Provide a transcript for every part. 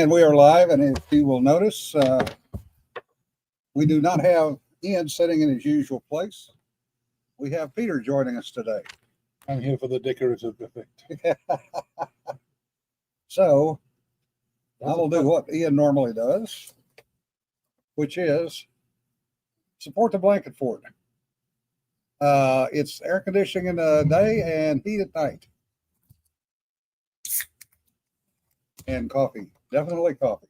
And we are live, and if you will notice, we do not have Ian sitting in his usual place. We have Peter joining us today. I'm here for the decorative effect. So I will do what Ian normally does, which is support the blanket fort. It's air conditioning in the day and heat at night. And coffee, definitely coffee.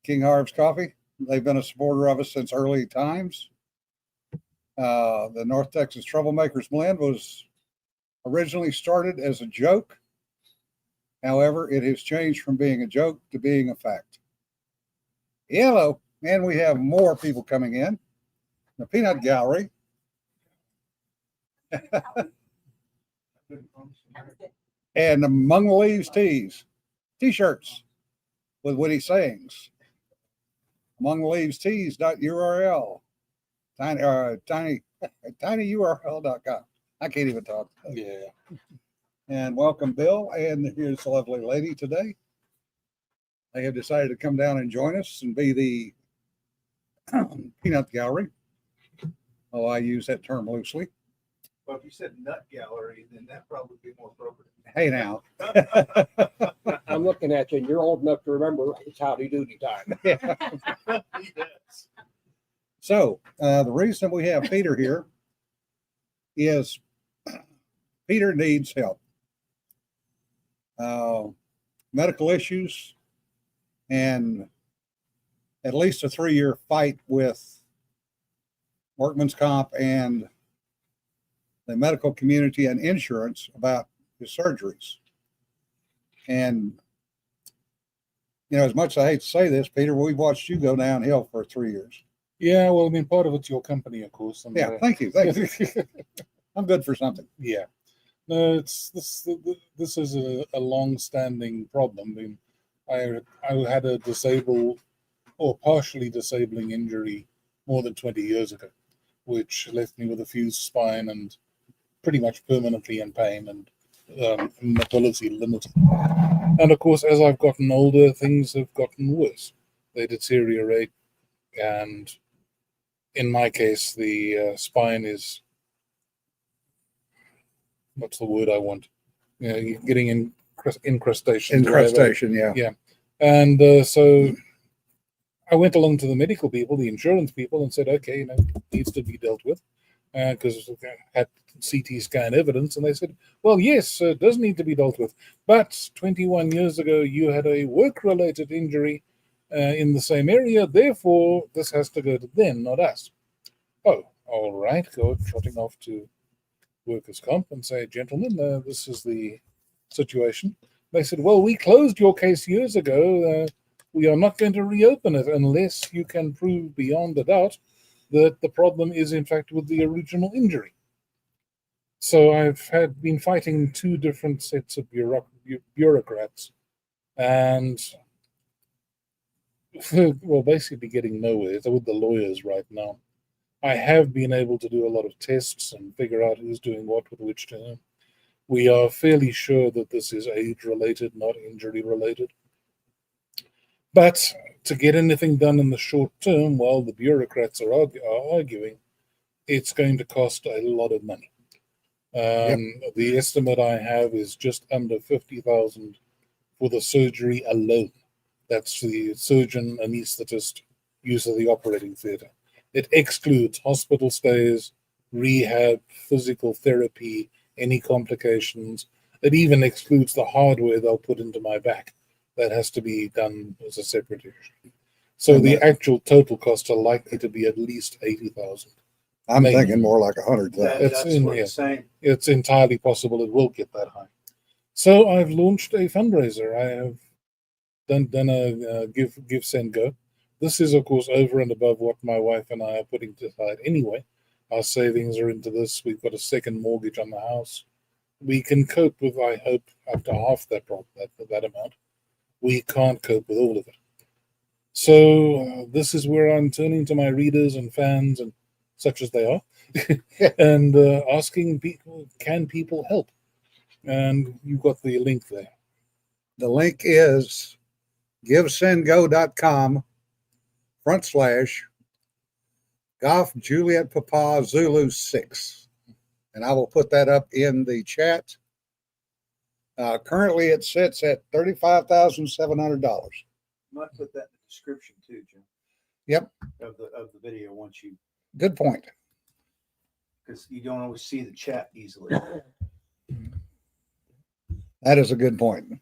King Harv's Coffee. They've been a supporter of us since early times. The North Texas Troublemakers Blend was originally started as a joke. However, it has changed from being a joke to being a fact. Hello, and we have more people coming in. The Peanut Gallery. And Among the Leaves Tees, T-shirts with witty sayings. Among the Leaves Tees.url. tinyurl.com. I can't even talk. Yeah. And welcome Bill and here's the lovely lady today. They have decided to come down and join us and be the Peanut Gallery. Oh, I use that term loosely. Well, if you said nut gallery, then that probably would be more appropriate. Hey now. I'm looking at you, and you're old enough to remember it's howdy doody time. Yeah. Yes. So the reason we have Peter here is Peter needs help. Medical issues and at least a 3-year fight with workman's comp and the medical community and insurance about his surgeries. And, you know, as much as I hate to say this, Peter, we've watched you go downhill for 3 years. Yeah, well, I mean, part of it's your company, of course. And, Yeah, thank you. Thank you. I'm good for something. Yeah. No, it's this is a long-standing problem. I mean, I had a disabled or partially disabling injury more than 20 years ago, which left me with a fused spine and pretty much permanently in pain and mobility limited. And of course, as I've gotten older, things have gotten worse. They deteriorate, and in my case, the spine is, what's the word I want? You know, you're getting incrustations. Incrustation, yeah. Yeah. And so I went along to the medical people, the insurance people, and said, okay, you know, it needs to be dealt with, because I had CT scan evidence. And they said, well, yes, it does need to be dealt with. But 21 years ago, you had a work-related injury in the same area. Therefore, this has to go to them, not us. Oh, all right. Go trotting off to workers' comp and say, gentlemen, this is the situation. They said, well, we closed your case years ago. We are not going to reopen it unless you can prove beyond a doubt that the problem is, in fact, with the original injury. So I've been fighting two different sets of bureaucrats and, well, basically getting nowhere with the lawyers right now. I have been able to do a lot of tests and figure out who's doing what with which to whom. We are fairly sure that this is age-related, not injury-related. But to get anything done in the short term, while the bureaucrats are arguing, it's going to cost a lot of money. The estimate I have is just under 50,000 for the surgery alone. That's the surgeon, anesthetist, use of the operating theater. It excludes hospital stays, rehab, physical therapy, any complications. It even excludes the hardware they'll put into my back. That has to be done as a separate issue. So the actual total costs are likely to be at least 80,000. I'm thinking more like 100,000. That's what it's saying. It's entirely possible it will get that high. So I've launched a fundraiser. I have done a GiveSendGo. This is, of course, over and above what my wife and I are putting aside anyway. Our savings are into this. We've got a second mortgage on the house. We can cope with, I hope, up to half that amount. We can't cope with all of it. So this is where I'm turning to my readers and fans, and such as they are, and asking people, can people help? And you've got the link there. the link is GiveSendGo.com/Golf Juliet Papa Zulu 6. And I will put that up in the chat. Currently, it sits at $35,700. Might put that in the description too, Jim. Yep. Of the video once you, Good point. because you don't always see the chat easily. That is a good point.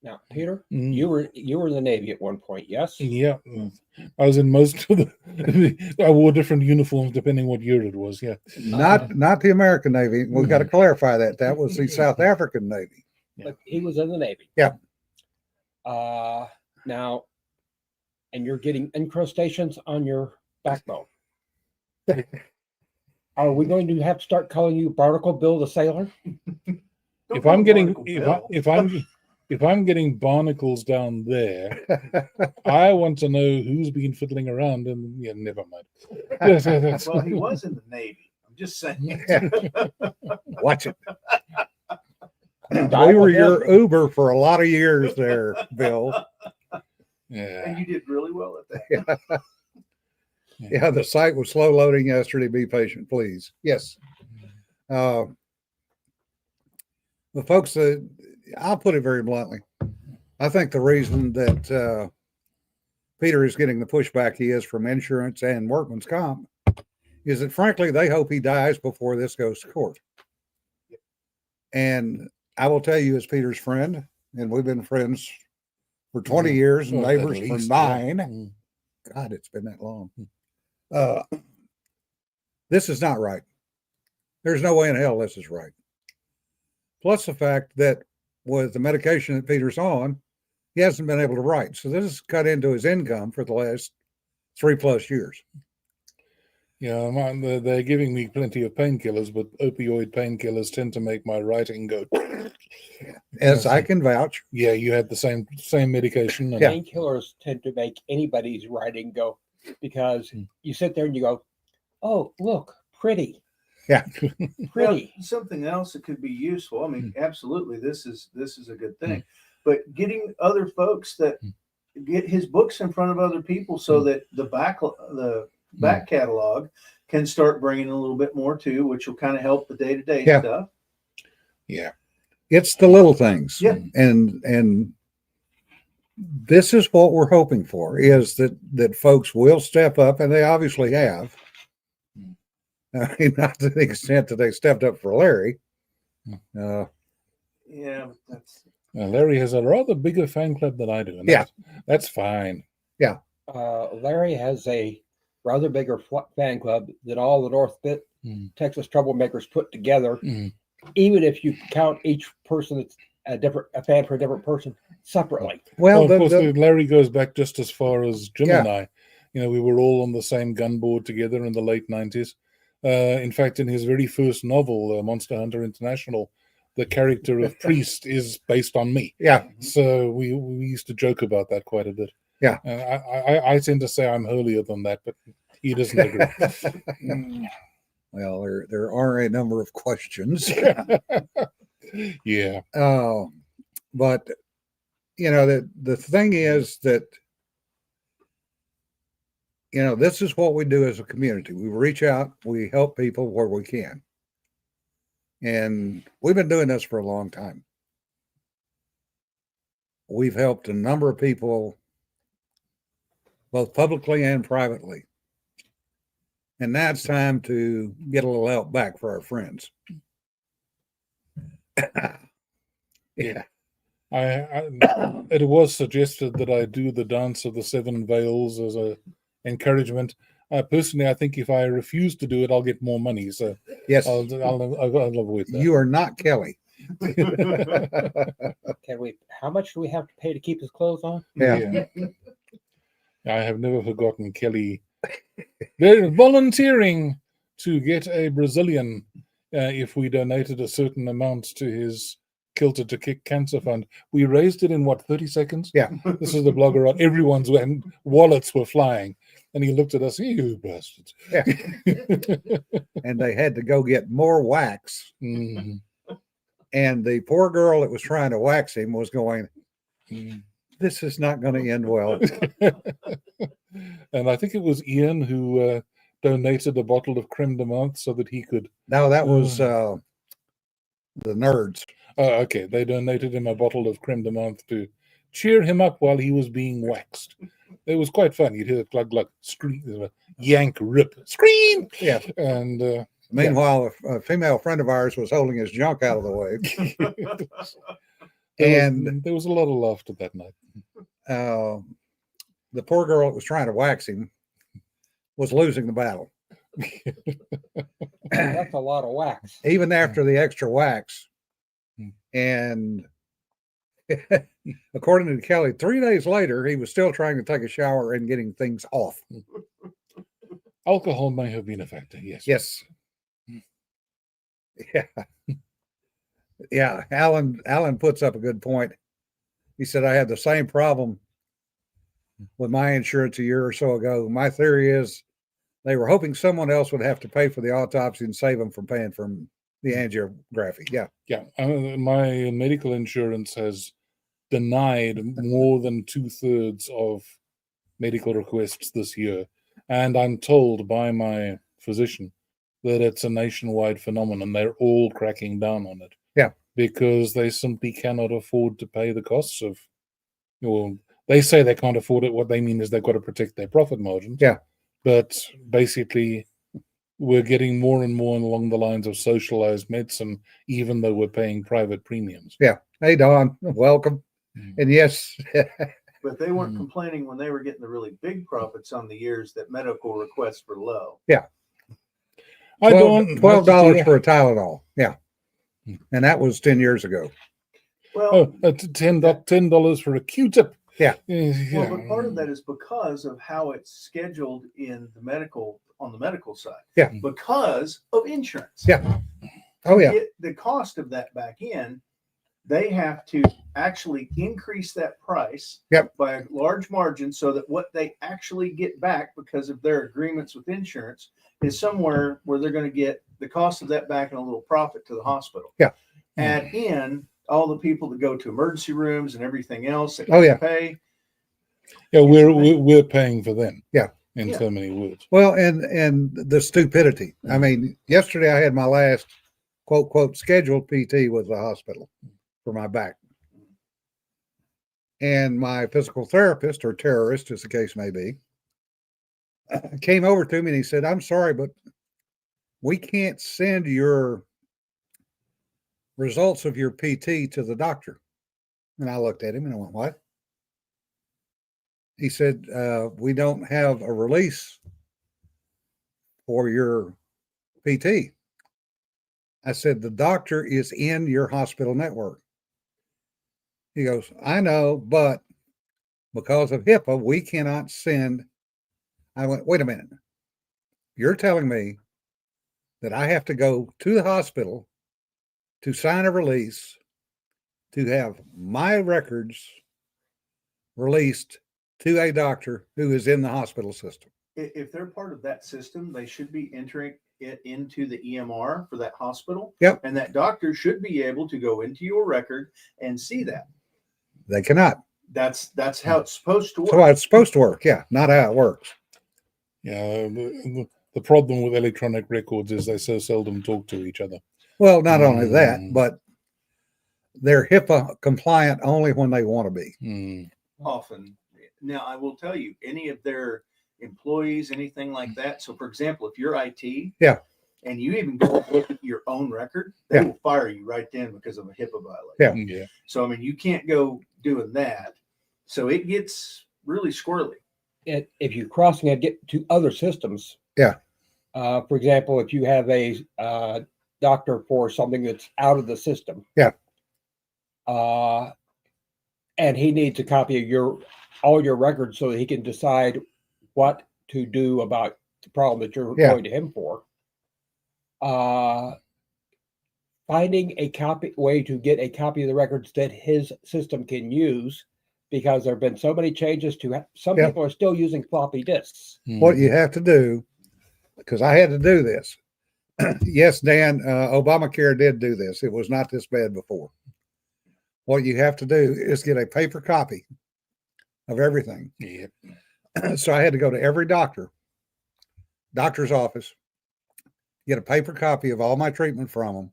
Now, Peter, Mm. you were in the Navy at one point, yes? Yeah, I was in most of the. I wore different uniforms depending what year it was. Yeah, Not the American Navy. We've got to clarify that. That was the South African Navy. But he was in the Navy. Yeah. Now, and you're getting incrustations on your backbone. Are we going to have to start calling you Barnacle Bill the Sailor? if I'm getting if I'm getting barnacles down there, I want to know who's been fiddling around. And yeah, never mind. Well, he was in the Navy. I'm just saying. Watch it. We were your Uber for a lot of years there, Bill. Yeah. And you did really well at that. Yeah, the site was slow loading yesterday. Be patient, please. Yes. The folks that I'll put it very bluntly. I think the reason that Peter is getting the pushback he is from insurance and workman's comp is that, frankly, they hope he dies before this goes to court. And I will tell you, as Peter's friend, and we've been friends for 20 years and Well, at neighbors for least, 9. yeah. God, it's been that long. This is not right. There's no way in hell this is right. Plus the fact that with the medication that Peter's on, he hasn't been able to write. So this has cut into his income for the last 3+ years. Yeah, they're giving me plenty of painkillers, but opioid painkillers tend to make my writing go. As I can vouch. Yeah, you had the same medication. And, Painkillers tend to make anybody's writing go, because you sit there and you go, "Oh, look, pretty." Yeah. Pretty. Well, something else that could be useful. I mean, absolutely, this is a good thing. But getting other folks that get his books in front of other people, so that the back catalog can start bringing a little bit more too, which will kind of help the day-to-day stuff. Yeah. It's the little things. Yeah. And this is what we're hoping for, is that folks will step up, and they obviously have. I mean, not to the extent that they stepped up for Larry. Yeah, but that's Larry has a rather bigger fan club than I do. And that's fine. Larry has a rather bigger fan club than all the North Texas troublemakers put together. Even if you count each person that's a fan for a different person separately. Well, of course, Larry goes back just as far as Jim and I. You know, we were all on the same gun board together in the late 90s. In fact, in his very first novel, Monster Hunter International, the character of Priest is based on me. Yeah. So we used to joke about that quite a bit. Yeah. I tend to say I'm holier than that, but he doesn't agree. Well, there are a number of questions. Yeah. But you know, the thing is that, you know, this is what we do as a community. We reach out, we help people where we can. And we've been doing this for a long time. We've helped a number of people, both publicly and privately. And now it's time to get a little help back for our friends. Yeah. It was suggested that I do the dance of the 7 veils as a encouragement. Personally, I think if I refuse to do it, I'll get more money. So Yes, I'll avoid that. you are not Kelly. How much do we have to pay to keep his clothes on? Yeah. I have never forgotten Kelly. They're volunteering to get a Brazilian if we donated a certain amount to his Kilter to Kick Cancer Fund. We raised it in 30 seconds? Yeah. This is the blogger. Everyone's wallets were flying. And he looked at us, you bastards. Yeah. And they had to go get more wax. Mhm. And the poor girl that was trying to wax him was going, this is not going to end well. And I think it was Ian who donated a bottle of creme de menthe so that he could. No, that was the nerds. Okay, they donated him a bottle of creme de menthe to cheer him up while he was being waxed. It was quite fun. You'd hear the glug, scream, yank, rip, scream. Yeah. And meanwhile, a female friend of ours was holding his junk out of the way. There was a lot of laughter that night. The poor girl that was trying to wax him was losing the battle. That's a lot of wax. Even after the extra wax. And according to Kelly, 3 days later, he was still trying to take a shower and getting things off. Alcohol may have been a factor, yes. Yes. Yeah. Yeah. Alan puts up a good point. He said, I had the same problem with my insurance a year or so ago. My theory is they were hoping someone else would have to pay for the autopsy and save them from paying for the angiography. Yeah. Yeah. My medical insurance has denied more than 2/3 of medical requests this year. And I'm told by my physician that it's a nationwide phenomenon. They're all cracking down on it. Yeah. Because they simply cannot afford to pay the costs of, well, they say they can't afford it. What they mean is they've got to protect their profit margins. Yeah. But basically, we're getting more and more along the lines of socialized medicine, even though we're paying private premiums. Yeah. Hey, Don, welcome. And yes. But they weren't complaining when they were getting the really big profits on the years that medical requests were low. Yeah. $12 for a Tylenol. Yeah. And that was 10 years ago. Well, $10 for a Q-tip. Yeah. Well, but part of that is because of how it's scheduled on the medical side. Yeah. Because of insurance. Yeah. Oh, yeah. The cost of that back in, they have to actually increase that price by a large margin so that what they actually get back because of their agreements with insurance is somewhere where they're going to get the cost of that back and a little profit to the hospital. Yeah. Add in all the people that go to emergency rooms and everything else that pay. Yeah, we're paying for them. Yeah. In so many words. Well, and the stupidity. I mean, yesterday I had my last quote scheduled PT with the hospital for my back. And my physical therapist, or terrorist as the case may be, came over to me and he said, I'm sorry, but we can't send your results of your PT to the doctor. And I looked at him and I went, what? He said, we don't have a release for your PT. I said, the doctor is in your hospital network. He goes, I know, but because of HIPAA, we cannot send. I went, wait a minute. You're telling me that I have to go to the hospital to sign a release to have my records released to a doctor who is in the hospital system. If they're part of that system, they should be entering it into the EMR for that hospital. Yep. And that doctor should be able to go into your record and see that. They cannot. That's how it's supposed to work. So it's supposed to work. Yeah. Not how it works. Yeah. The problem with electronic records is they so seldom talk to each other. Well, not only that, but they're HIPAA compliant only when they want to be. Often. Now, I will tell you, any of their employees, anything like that. So, for example, if you're IT, and you even go look at your own record, they will fire you right then because of a HIPAA violation. Yeah. So, I mean, you can't go doing that. So it gets really squirrely. If you're crossing and get to other systems, for example, if you have a doctor for something that's out of the system, and he needs a copy of all your records so that he can decide what to do about the problem that you're going to him for. Finding a way to get a copy of the records that his system can use, because there have been so many changes to some people are still using floppy disks. What you have to do, because I had to do this. Yes, Dan, Obamacare did do this. It was not this bad before. what you have to do is get a paper copy of everything. Yep. So I had to go to every doctor's office, get a paper copy of all my treatment from them,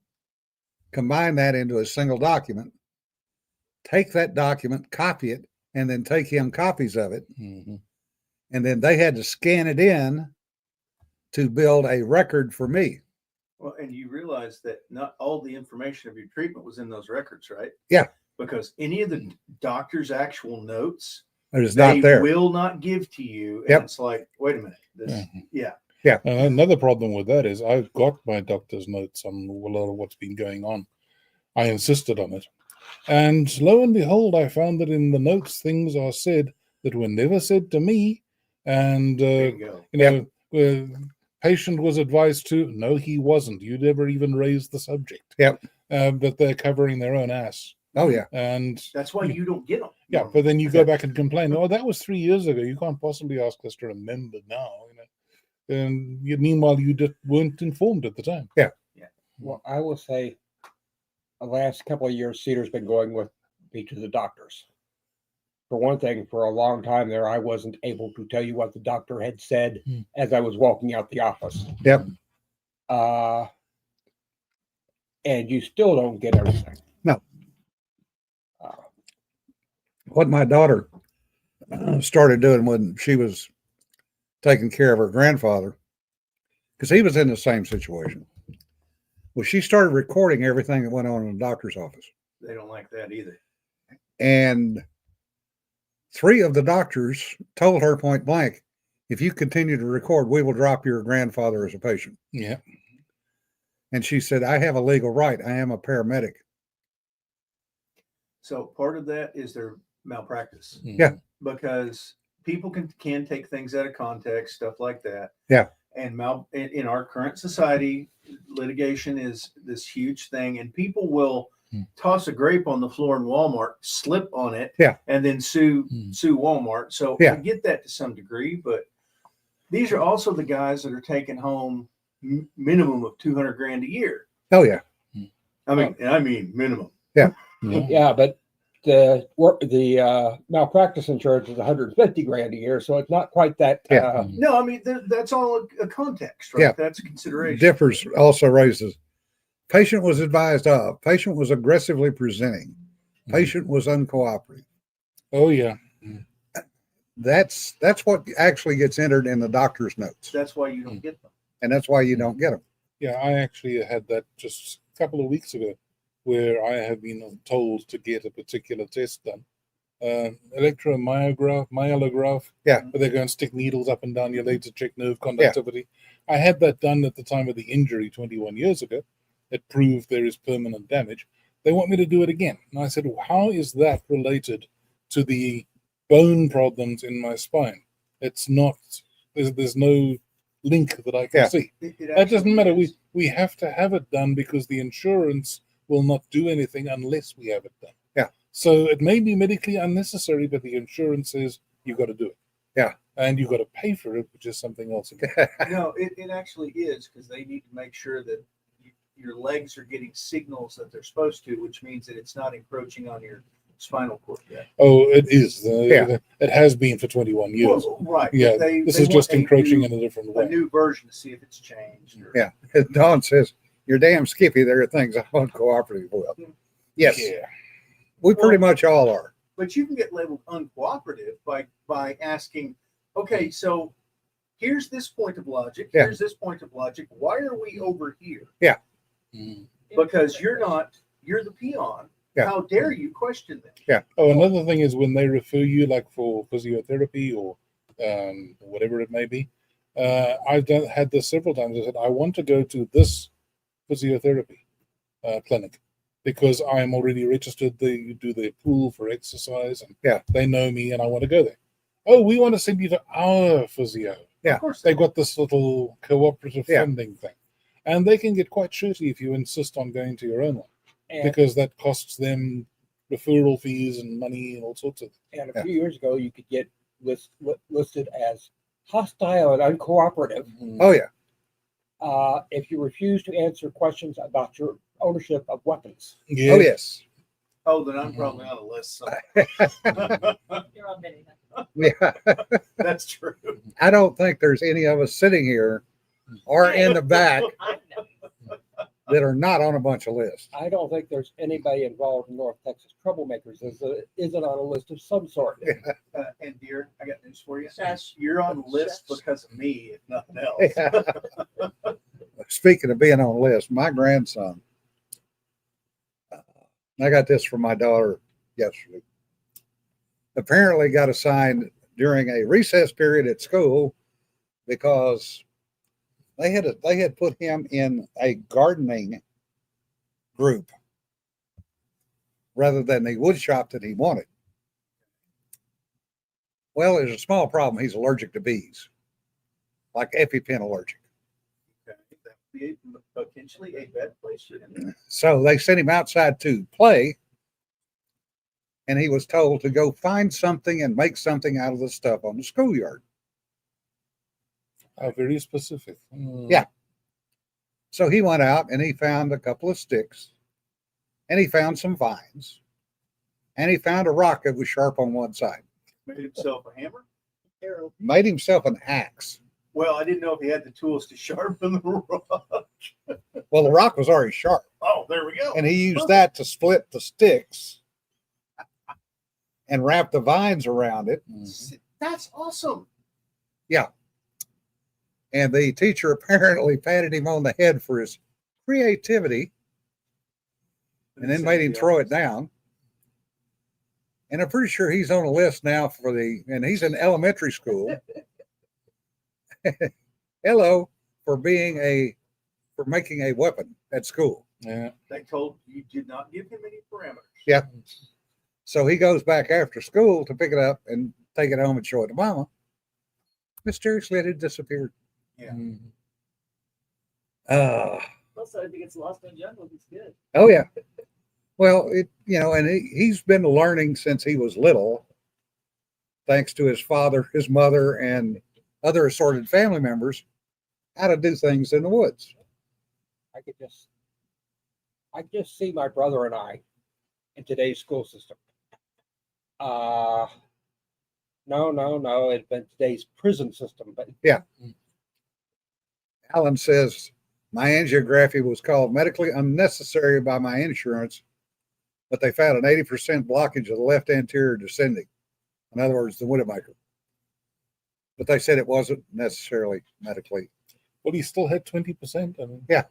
combine that into a single document, take that document, copy it, and then take him copies of it. Mm-hmm. And then they had to scan it in to build a record for me. Well, and you realize that not all the information of your treatment was in those records, right? Yeah. Because any of the doctor's actual notes, It is they not there. will not give to you. And Yep. it's like, wait a minute. This, Yeah. yeah. Another problem with that is I've got my doctor's notes on a lot of what's been going on. I insisted on it. And lo and behold, I found that in the notes, things are said that were never said to me. And, Bingo. patient was advised to, no, he wasn't. You never even raised the subject. Yep. But they're covering their own ass. Oh, yeah. And that's why you don't get them. Yeah, but then you go back and complain, oh, that was 3 years ago. You can't possibly ask us to remember now. And meanwhile, you just weren't informed at the time. Yeah. Well, I will say the last couple of years, Cedar's been going with me to the doctors. For one thing, for a long time there, I wasn't able to tell you what the doctor had said as I was walking out the office. Yep. And you still don't get everything. No. What my daughter started doing when she was taking care of her grandfather, because he was in the same situation, well, she started recording everything that went on in the doctor's office. They don't like that either. And 3 of the doctors told her point blank, if you continue to record, we will drop your grandfather as a patient. Yeah. Mm-hmm. And she said, I have a legal right. I am a paramedic. So part of that is their malpractice. Yeah. Because people can take things out of context, stuff like that. Yeah. And in our current society, litigation is this huge thing, and people will toss a grape on the floor in Walmart, slip on it, and then sue Walmart. So I get that to some degree, but these are also the guys that are taking home minimum of $200,000 a year. Oh yeah. I mean minimum. Yeah. Yeah, but the malpractice insurance is $150,000 a year, so it's not quite that. No, I mean that's all a context, right? Yeah. That's a consideration. Differs also raises. Patient was advised of. Patient was aggressively presenting. Patient was uncooperative. Oh yeah. That's what actually gets entered in the doctor's notes. That's why you don't get them. And that's why you don't get them. Yeah, I actually had that just a couple of weeks ago, where I have been told to get a particular test done. Myelograph. Yeah. Where they go and stick needles up and down your leg to check nerve conductivity. Yeah. I had that done at the time of the injury 21 years ago. It proved there is permanent damage. They want me to do it again. And I said, well, how is that related to the bone problems in my spine? It's not, there's no link that I can see. That doesn't matter. We have to have it done because the insurance will not do anything unless we have it done. Yeah. So it may be medically unnecessary, but the insurance says you've got to do it. Yeah. And you've got to pay for it, which is something else. No, it actually is, because they need to make sure that your legs are getting signals that they're supposed to, which means that it's not encroaching on your spinal cord yet. Oh, it is. It has been for 21 years. Well, right. Yeah. This is just encroaching in a different way. A new version to see if it's changed. Yeah. As Don says, you're damn skippy. There are things I'm uncooperative with. Yes. Yeah. We pretty much all are. But you can get labeled uncooperative by asking, okay, so here's this point of logic. Yeah. Here's this point of logic. Why are we over here? Yeah. Because you're the peon. Yeah. How dare you question them? Yeah. Oh, another thing is when they refer you like for physiotherapy or whatever it may be. I've had this several times. I said, I want to go to this physiotherapy clinic because I'm already registered. They do their pool for exercise and they know me and I want to go there. Oh, we want to send you to our physio. Yeah. Of course They've got this little cooperative funding thing. And they can get quite shirty if you insist on going to your own one. Because that costs them referral fees and money and all sorts of things. And a few years ago, you could get listed as hostile and uncooperative. Oh, yeah. If you refuse to answer questions about your ownership of weapons. Yeah. Oh, yes. Oh, then I'm probably on a list. So. You're on video. Yeah. That's true. I don't think there's any of us sitting here or in the back I know. that are not on a bunch of lists. I don't think there's anybody involved in North Texas troublemakers isn't on a list of some sort. And dear, I got news for you. Shush. You're on the list Shush. because of me, if nothing else. Speaking of being on a list, my grandson, I got this from my daughter yesterday, apparently got assigned during a recess period at school because they had put him in a gardening group rather than the wood shop that he wanted. Well, there's a small problem. He's allergic to bees, like EpiPen allergic. Okay, that would be potentially a bad place for him. So they sent him outside to play, and he was told to go find something and make something out of the stuff on the schoolyard. Very specific. Yeah. So he went out and he found a couple of sticks, and he found some vines, and he found a rock that was sharp on one side. Made himself a hammer. Arrow. Made himself an axe. Well, I didn't know if he had the tools to sharpen the rock. Well, the rock was already sharp, Oh, there we go. and he used that to split the sticks and wrap the vines around it. That's awesome. And the teacher apparently patted him on the head for his creativity and then made him throw it down. And I'm pretty sure he's on a list now and he's in elementary school. Hello, for making a weapon at school. Yeah. They told you did not give him any parameters. Yeah. So he goes back after school to pick it up and take it home and show it to mama. Mysteriously, it had disappeared. Yeah. Mhm. Also, if he gets lost in the jungle, he's good. Oh yeah. Well, and he's been learning since he was little, thanks to his father, his mother, and other assorted family members, how to do things in the woods. I just see my brother and I in today's school system. No, it's been today's prison system, but Alan says, my angiography was called medically unnecessary by my insurance, but they found an 80% blockage of the left anterior descending. In other words, the Widowmaker. But they said it wasn't necessarily medically. Well, he still had 20%. I mean, Yeah.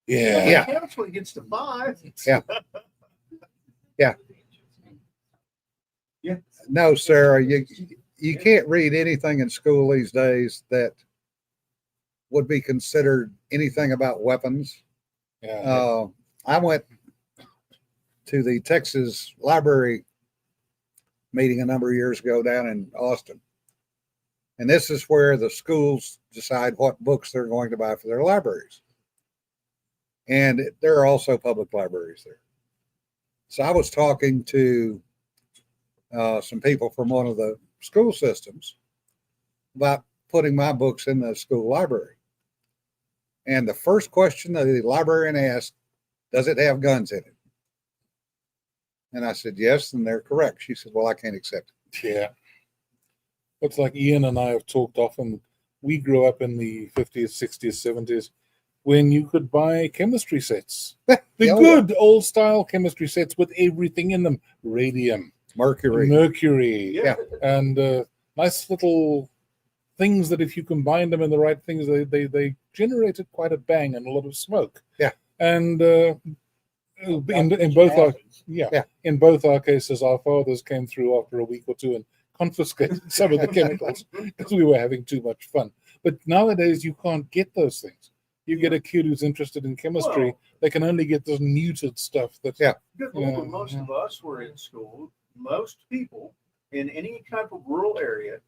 Yeah. Yeah. Counts when it gets to 5. Yeah. Yeah. Yeah. No, Sarah, you can't read anything in school these days that would be considered anything about weapons. Yeah. I went to the Texas Library meeting a number of years ago down in Austin. And this is where the schools decide what books they're going to buy for their libraries. And there are also public libraries there. So I was talking to some people from one of the school systems about putting my books in the school library. And the first question that the librarian asked, does it have guns in it? And I said, yes, and they're correct. She said, well, I can't accept it. Yeah. It's like Ian and I have talked often. We grew up in the 50s, 60s, 70s when you could buy chemistry sets. The good old style chemistry sets with everything in them. Radium, Mercury. mercury, and nice little things that if you combine them in the right things, they generated quite a bang and a lot of smoke. Yeah. And in both our cases, our fathers came through after a week or two and confiscated some of the chemicals because we were having too much fun. But nowadays, you can't get those things. You get a kid who's interested in chemistry, Well, they can only get this muted stuff. That Good Lord, when most of us were in school, most people in any type of rural area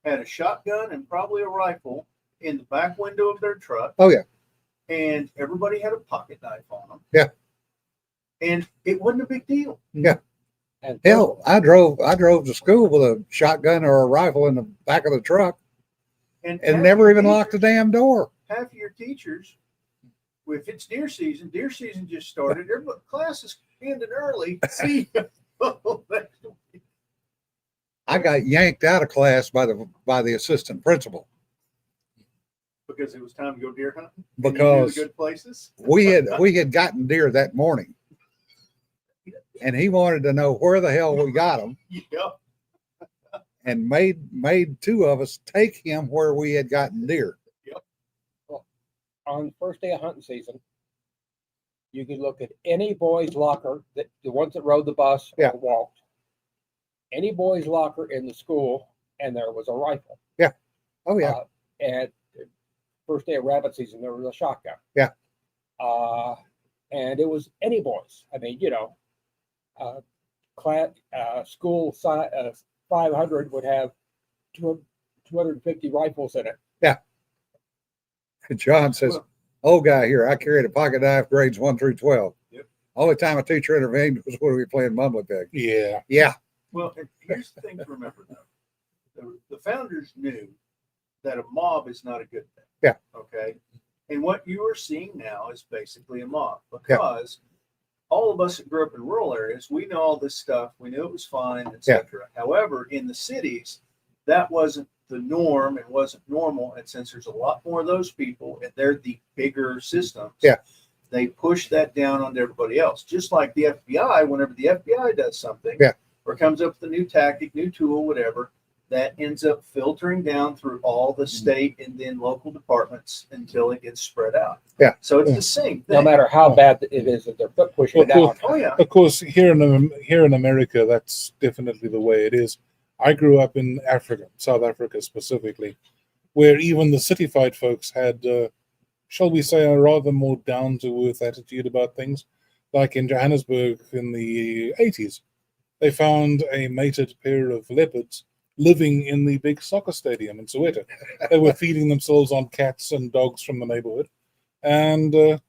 had a shotgun and probably a rifle in the back window of their truck. Oh, yeah. And everybody had a pocket knife on them. Yeah. And it wasn't a big deal. Yeah. and Hell, I drove to school with a shotgun or a rifle in the back of the truck And and half never your even locked the teachers- damn door. Half of your teachers, if it's deer season just started, everybody, class is ended early. See, I got yanked out of class by the assistant principal because it was time to go deer hunting. And you knew because the good places. we had gotten deer that morning, and he wanted to know where the hell we got them, Yep. and made two of us take him where we had gotten deer. On the first day of hunting season, you could look at any boy's locker, that the ones that rode the bus Yeah. or walked, any boy's locker in the school, and there was a rifle. Oh yeah, And the first day of rabbit season, there was a shotgun. Yeah. And it was any boys. I mean, school 500 would have 250 rifles in it. John says, Well, "Old guy here, I carried a pocket knife, grades 1 through 12. Yep. Only time a teacher intervened was when we were playing Mumbly Pig." Yeah. Yeah, well, and here's the thing to remember though. The founders knew that a mob is not a good thing. Yeah. Okay. And what you are seeing now is basically a mob because all of us that grew up in rural areas, we know all this stuff. We knew it was fine, etc. However, in the cities, that wasn't the norm and wasn't normal. And since there's a lot more of those people and they're the bigger systems, they push that down onto everybody else. Just like the FBI, whenever the FBI does something or comes up with a new tactic, new tool, whatever, that ends up filtering down through all the state and then local departments until it gets spread out. Yeah. So it's the same thing. No matter how bad it is that they're pushing it Well, out. Oh yeah. Of course, here in America, that's definitely the way it is. I grew up in Africa, South Africa specifically, where even the city fight folks had, shall we say, a rather more down to earth attitude about things. Like in Johannesburg in the 80s, they found a mated pair of leopards living in the big soccer stadium in Soweto. They were feeding themselves on cats and dogs from the neighborhood. And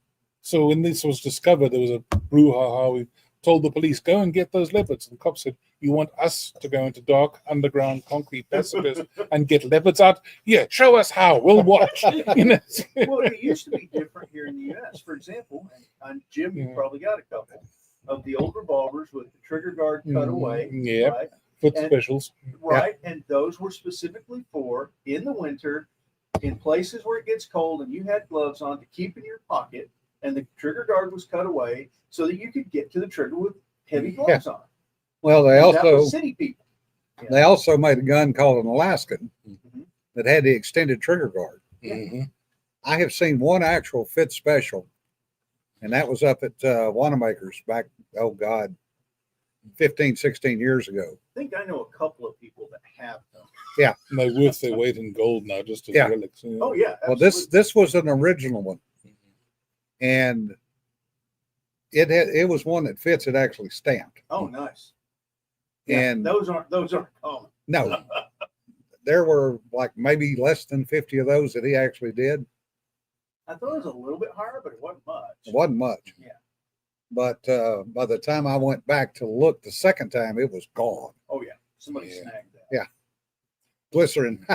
so when this was discovered, there was a brouhaha. We told the police, go and get those leopards. And the cops said, you want us to go into dark, underground, concrete passages and get leopards out? Yeah, show us how. We'll watch. Well, it used to be different here in the U.S. For example, and Jim, you probably got a couple of the old revolvers with the trigger guard cut away. Yeah. Right? Foot And- specials. Right. And those were specifically for in the winter, in places where it gets cold and you had gloves on to keep in your pocket, and the trigger guard was cut away so that you could get to the trigger with heavy gloves on. well, they And that was also city people. they also made a gun called an Alaskan Mhm. that had the extended trigger guard. Mm-hmm. I have seen one actual fit special, and that was up at Wanamaker's back, 15, 16 years ago. I think I know a couple of people that have them. And they're worth their weight in gold now, just as Yeah. relics. Oh yeah. Well, Absolutely. this was an original one, and it was one that fits it actually stamped. Oh, nice. Yeah, And those aren't common. no, there were like maybe less than 50 of those that he actually did. I thought it was a little bit higher, but it wasn't much. It wasn't much. Yeah. But by the time I went back to look the second time, it was gone. Oh yeah, somebody Yeah. snagged that. Yeah. Glycerin.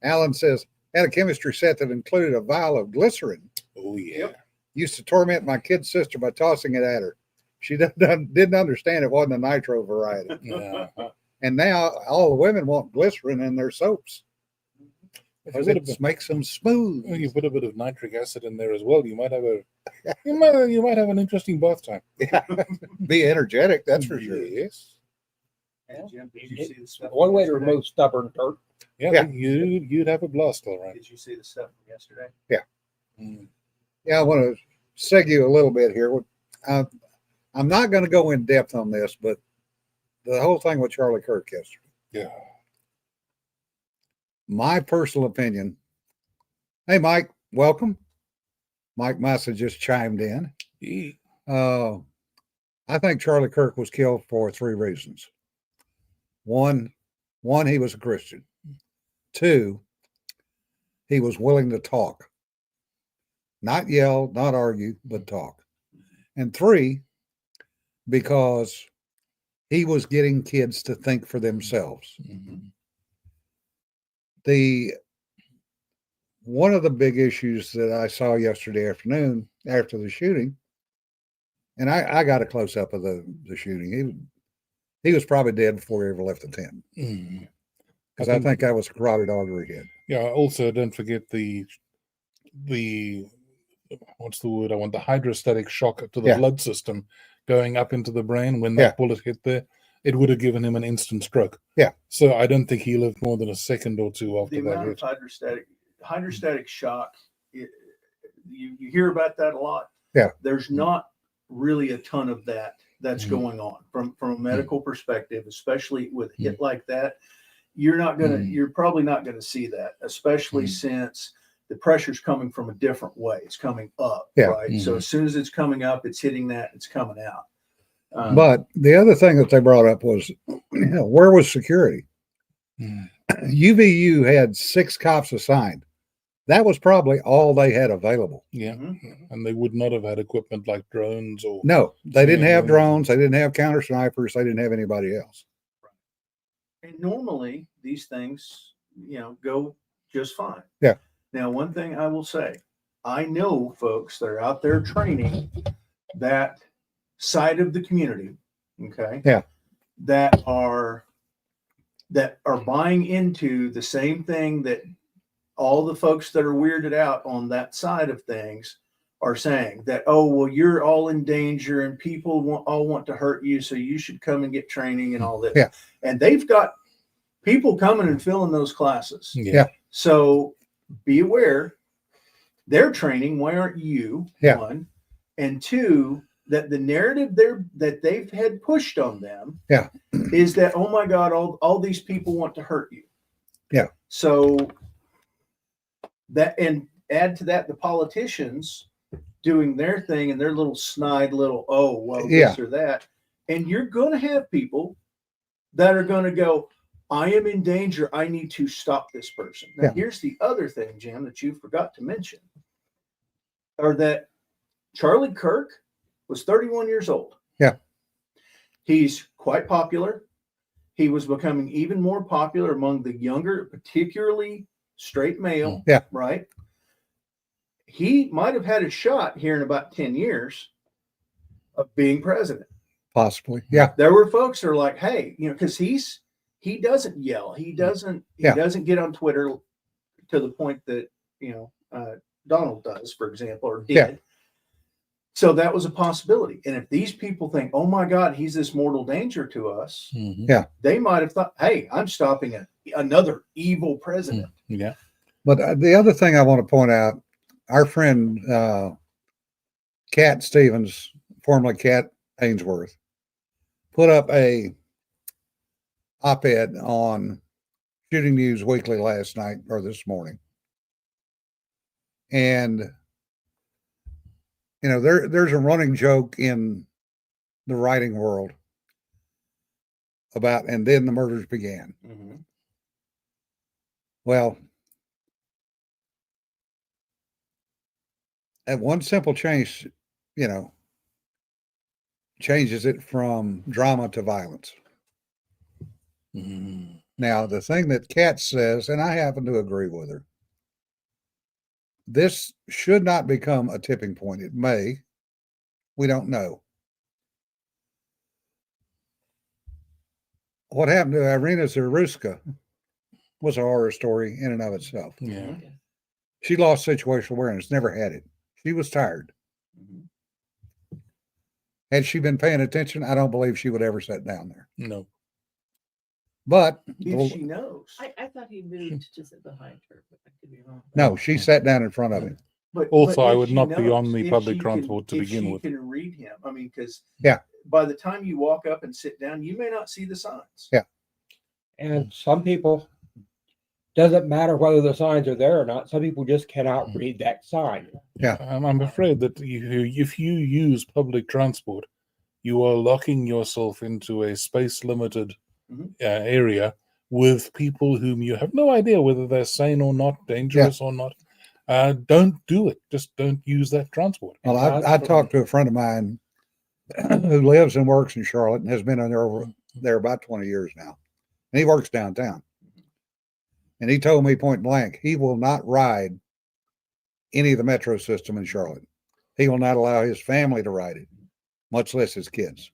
Alan says, had a chemistry set that included a vial of glycerin. Oh, yeah. Yep. Used to torment my kid sister by tossing it at her. She didn't understand it wasn't a nitro variety. Yeah. And now all the women want glycerin in their soaps If you because put, it makes them smooth. you put a bit of nitric acid in there as well, you might have you might have an interesting bath time. Yeah. Be energetic, that's for sure. Yes. And Jim, did you see the stuff? One way to yesterday? remove stubborn dirt. Yeah, Yeah. you'd have a blast, all right. Did you see the stuff from yesterday? Mm. Yeah, I want to seg you a little bit here. I'm not going to go in depth on this, but the whole thing with Charlie Kirk yesterday, Yeah. my personal opinion. Hey, Mike, welcome. Mike Massa just chimed in. He- I think Charlie Kirk was killed for three reasons. One, he was a Christian. Two, he was willing to talk. Not yell, not argue, but talk. And three, because he was getting kids to think for themselves. Mhm. One of the big issues that I saw yesterday afternoon after the shooting And I got a close up of the shooting. He was probably dead before he ever left the tent. Because I think that was a carotid artery hit. Yeah. Also, don't forget the what's the word I want? The hydrostatic shock to the Yeah. blood system going up into the brain when that bullet hit there. It would have given him an instant stroke. Yeah. So I don't think he lived more than a second or two The after that amount of hit. hydrostatic shock, you hear about that a lot. Yeah. There's not really a ton of that's going on from a medical perspective, especially with a hit like that. You're probably not gonna see that, especially since the pressure's coming from a different way. It's coming up, right? So as soon as it's coming up, it's hitting that, it's coming out. But the other thing that they brought up was, where was security? UVU had 6 cops assigned. That was probably all they had available. Yeah. And they would not have had equipment like drones or. No, they didn't have Yeah. drones. They didn't have counter snipers. They didn't have anybody else. And normally these things, go just fine. Yeah. Now, one thing I will say, I know folks that are out there training that side of the community, okay? Yeah. That are buying into the same thing that all the folks that are weirded out on that side of things are saying, that, oh, well, you're all in danger and people all want to hurt you, so you should come and get training and all this. Yeah. And they've got people coming and filling those classes. Yeah. So be aware, they're training. Why aren't you? Yeah. One. And two, that the narrative that they've had pushed on them is that, oh my God, all these people want to hurt you. Yeah. So that, and add to that the politicians doing their thing and their little snide little, oh, well, this or that. And you're going to have people that are going to go, I am in danger. I need to stop this person. Now, here's the other thing, Jim, that you forgot to mention, or that Charlie Kirk was 31 years old. Yeah. He's quite popular. He was becoming even more popular among the younger, particularly straight male. Yeah. Right. He might have had a shot here in about 10 years of being president. Possibly. Yeah. There were folks that are like, hey, because he doesn't yell. He doesn't get on Twitter to the point that, Donald does, for example, or did. Yeah. So that was a possibility. And if these people think, oh my God, he's this mortal danger to us, they might have thought, hey, I'm stopping another evil president. Yeah. But the other thing I want to point out, our friend Cat Stevens, formerly Cat Ainsworth, put up a op-ed on Shooting News Weekly last night or this morning. And, there's a running joke in the writing world about, and then the murders began. Mm-hmm. Well, at one simple change, changes it from drama to violence. Now, the thing that Kat says, and I happen to agree with her, this should not become a tipping point. It may. We don't know. What happened to Irina Zaruska was a horror story in and of itself. Yeah. She lost situational awareness, never had it. She was tired. Mm-hmm. Had she been paying attention, I don't believe she would ever sit down there. No. But If she knows. I thought he moved to sit behind her, but I could be wrong. no, she sat down in front of him. But Also, I if would she not be on knows, the if public she transport to if begin she with. can read him. I mean, because Yeah. by the time you walk up and sit down, you may not see the signs. Yeah. And some people, doesn't matter whether the signs are there or not. Some people just cannot read that sign. Yeah. I'm afraid that if you use public transport, you are locking yourself into a space-limited area with people whom you have no idea whether they're sane or not, dangerous or not. Don't do it. Just don't use that transport. Well, I talked to a friend of mine who lives and works in Charlotte and has been there about 20 years now. And he works downtown. And he told me point blank, he will not ride any of the metro system in Charlotte. He will not allow his family to ride it. much less his kids.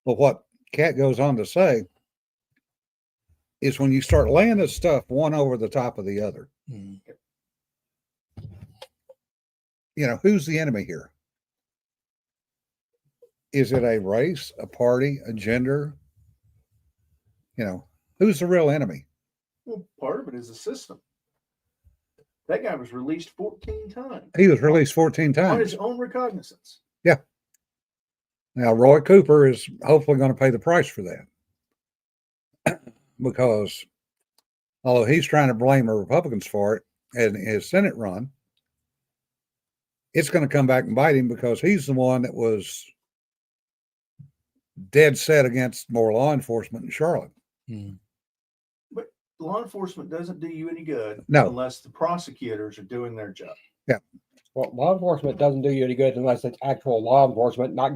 But what Cat goes on to say is when you start laying this stuff one over the top of the other, who's the enemy here? Is it a race, a party, a gender? Who's the real enemy? Well, part of it is the system. That guy was released 14 times. He was released 14 On times. his own recognizance. Yeah. Now, Roy Cooper is hopefully going to pay the price for that. Because although he's trying to blame the Republicans for it and his Senate run, it's going to come back and bite him because he's the one that was dead set against more law enforcement in Charlotte. But law enforcement doesn't do you any good unless the prosecutors are doing their job. Yeah. Well, law enforcement doesn't do you any good unless it's actual law enforcement, not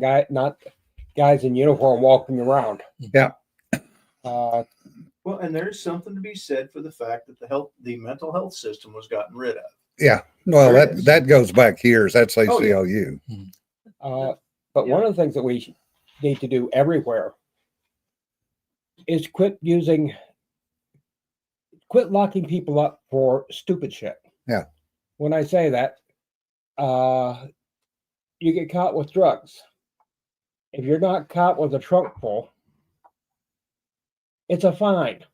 guys in uniform walking around. Yeah. Well, and there's something to be said for the fact that the mental health system was gotten rid of. Yeah. Well, There is. that goes back years. That's Oh, yeah. ACLU. But one of the things that we need to do everywhere is quit locking people up for stupid shit. Yeah. When I say that, you get caught with drugs. If you're not caught with a trunk full, it's a fine,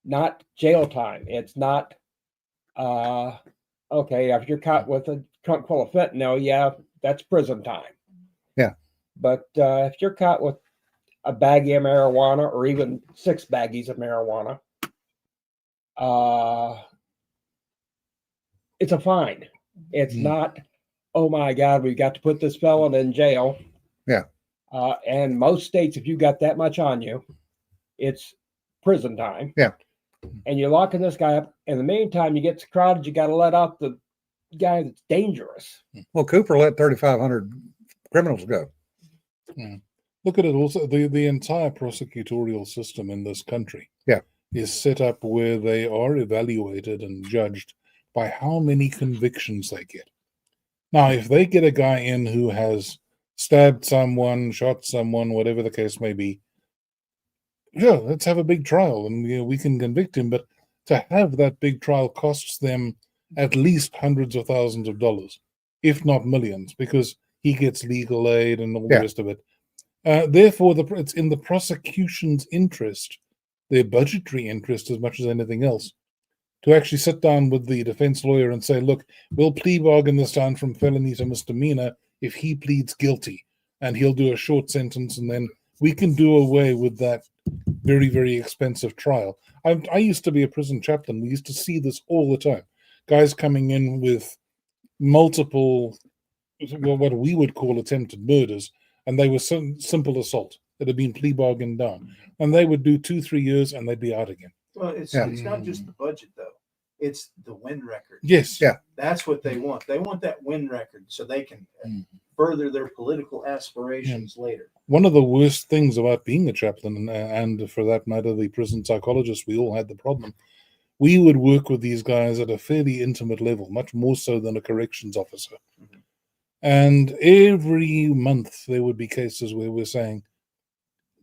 not jail time. It's not, okay, if you're caught with a trunk full of fentanyl, yeah, that's prison time. Yeah. But if you're caught with a baggie of marijuana or even 6 baggies of marijuana, it's a fine. It's not, oh my God, we've got to put this felon in jail. Yeah. And most states, if you got that much on you, it's prison time. Yeah. And you're locking this guy up. In the meantime, you get crowded, you got to let out the guy that's dangerous. Well, Cooper let 3,500 criminals go. Look at it also. The entire prosecutorial system in this country is set up where they are evaluated and judged by how many convictions they get. Now, if they get a guy in who has stabbed someone, shot someone, whatever the case may be, yeah, let's have a big trial and we can convict him. But to have that big trial costs them at least hundreds of thousands of dollars, if not millions, because he gets legal aid and all the rest of it. Therefore, it's in the prosecution's interest, their budgetary interest as much as anything else, to actually sit down with the defense lawyer and say, look, we'll plea bargain this down from felony to misdemeanor if he pleads guilty, and he'll do a short sentence, and then we can do away with that very, very expensive trial. I used to be a prison chaplain. We used to see this all the time. Guys coming in with multiple, what we would call attempted murders, and they were simple assault that had been plea bargained down. And they would do 2-3 years and they'd be out again. Well, it's not just the budget, though. It's the win record. Yes. Yeah. That's what they want. They want that win record so they can further their political aspirations later. One of the worst things about being a chaplain, and for that matter, the prison psychologist, we all had the problem. We would work with these guys at a fairly intimate level, much more so than a corrections officer. Mm-hmm. And every month there would be cases where we're saying,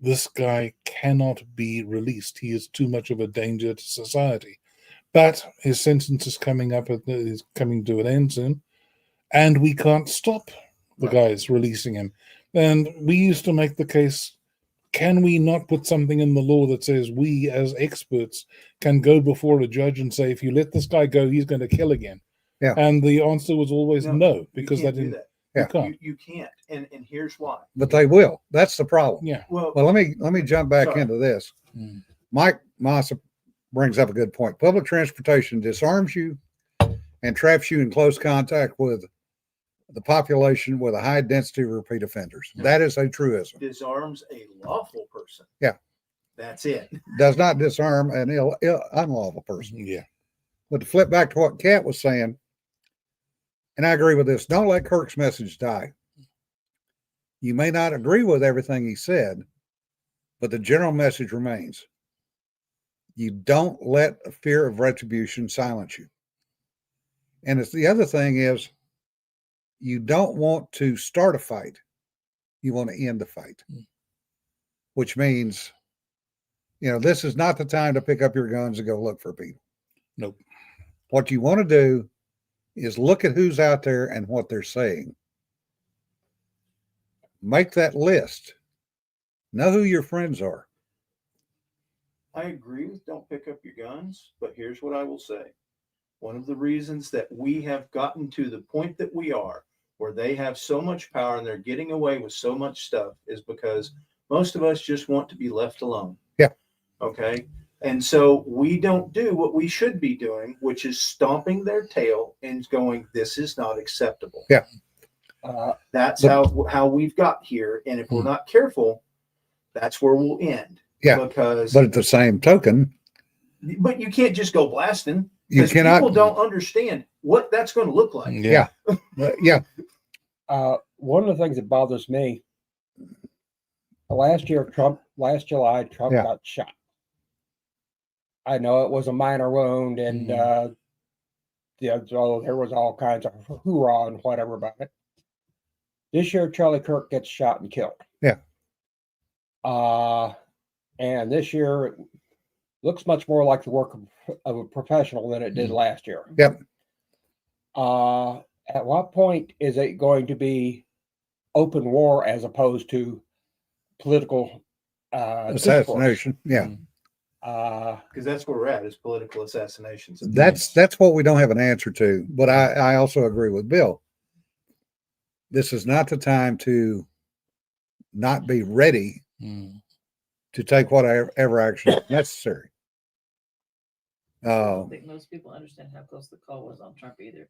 this guy cannot be released. He is too much of a danger to society. But his sentence is coming up, is coming to an end soon, and we can't stop the guys releasing him. And we used to make the case, can we not put something in the law that says we as experts can go before a judge and say, if you let this guy go, he's going to kill again? Yeah. And the answer was always no, because that didn't. You can't. You can't. And here's why. But they will. That's the problem. Yeah. Well, let me jump back into this. Mike Massa brings up a good point. Public transportation disarms you and traps you in close contact with the population with a high density of repeat offenders. That is a truism. Disarms a lawful person. Yeah. That's it. Does not disarm an unlawful person. Yeah. But to flip back to what Kat was saying, and I agree with this, don't let Kirk's message die. You may not agree with everything he said, but the general message remains. You don't let a fear of retribution silence you. And it's the other thing is, you don't want to start a fight. You want to end the fight, Mm. which means, this is not the time to pick up your guns and go look for people. Nope. What you want to do is look at who's out there and what they're saying. Make that list. Know who your friends are. I agree with don't pick up your guns, but here's what I will say. One of the reasons that we have gotten to the point that we are, where they have so much power and they're getting away with so much stuff, is because most of us just want to be left alone. Yeah. Okay. And so we don't do what we should be doing, which is stomping their tail and going, this is not acceptable. Yeah. That's But- how we've got here. And if we're not careful, that's where we'll end. Yeah. Because But at the same token, but you can't just go blasting, you because cannot. people don't understand what that's going to look like. Yeah. Yeah. One of the things that bothers me, last July, Trump Yeah. got shot. I know it was a minor wound, and so there was all kinds of hoorah and whatever about it. This year, Charlie Kirk gets shot and killed. Yeah. And this year, it looks much more like the work of a professional than it did last year. Yep. At what point is it going to be open war as opposed to political Assassination. Yeah. Because that's where we're at, is political assassinations. That's what we don't have an answer to. But I also agree with Bill. This is not the time to not be ready to take whatever action is necessary. I don't think most people understand how close the call was on Trump either.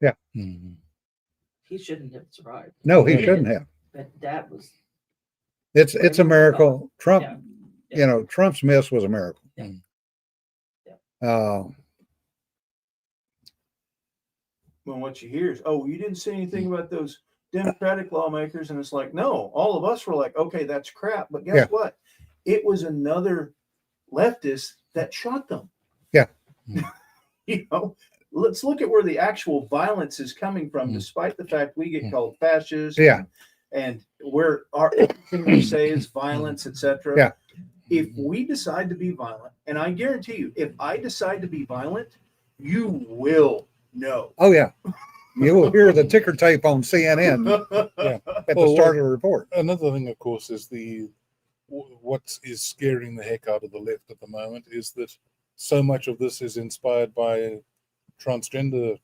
Yeah. He shouldn't have survived. No, he did, shouldn't have. But that was It's a miracle. Trump, Yeah. Trump's miss was a miracle. Yeah. Well, what you hear is, oh, you didn't say anything about those Democratic lawmakers. And it's like, no, all of us were like, okay, that's crap. But guess what? It was another leftist that shot them. Yeah. Let's look at where the actual violence is coming from, despite the fact we get called fascist. Yeah. And where everything we say is violence, etc. Yeah. If we decide to be violent, and I guarantee you, if I decide to be violent, you will know. Oh yeah. You will hear the ticker tape on CNN at the start of the report. Another thing, of course, is what is scaring the heck out of the left at the moment is that so much of this is inspired by transgender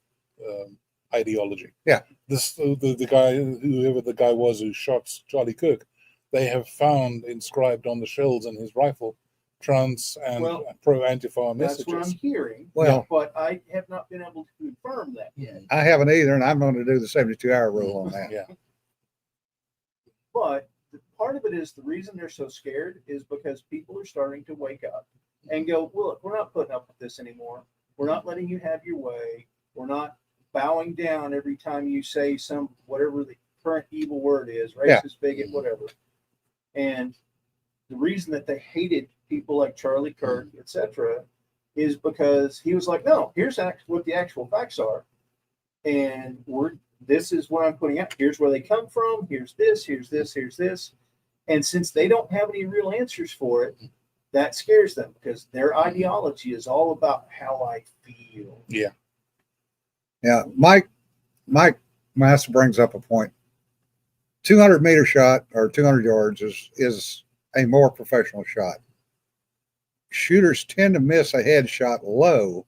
ideology. Yeah. The guy, whoever the guy was who shot Charlie Kirk, they have found inscribed on the shells in his rifle trans and pro-Antifa That's what I'm messages. hearing. Well, but I have not been able to confirm that yet. I haven't either, and I'm going to do the 72-hour rule on that. Yeah. But part of it is the reason they're so scared is because people are starting to wake up and go, well, look, we're not putting up with this anymore. We're not letting you have your way. We're not bowing down every time you say whatever the current evil word is, racist, bigot, whatever. And the reason that they hated people like Charlie Kirk, etc., is because he was like, no, here's what the actual facts are. And this is what I'm putting out. Here's where they come from. Here's this, here's this, here's this. And since they don't have any real answers for it, that scares them because their ideology is all about how I feel. Yeah. Yeah. Mike Massa brings up a point. 200-meter shot or 200 yards is a more professional shot. Shooters tend to miss a headshot low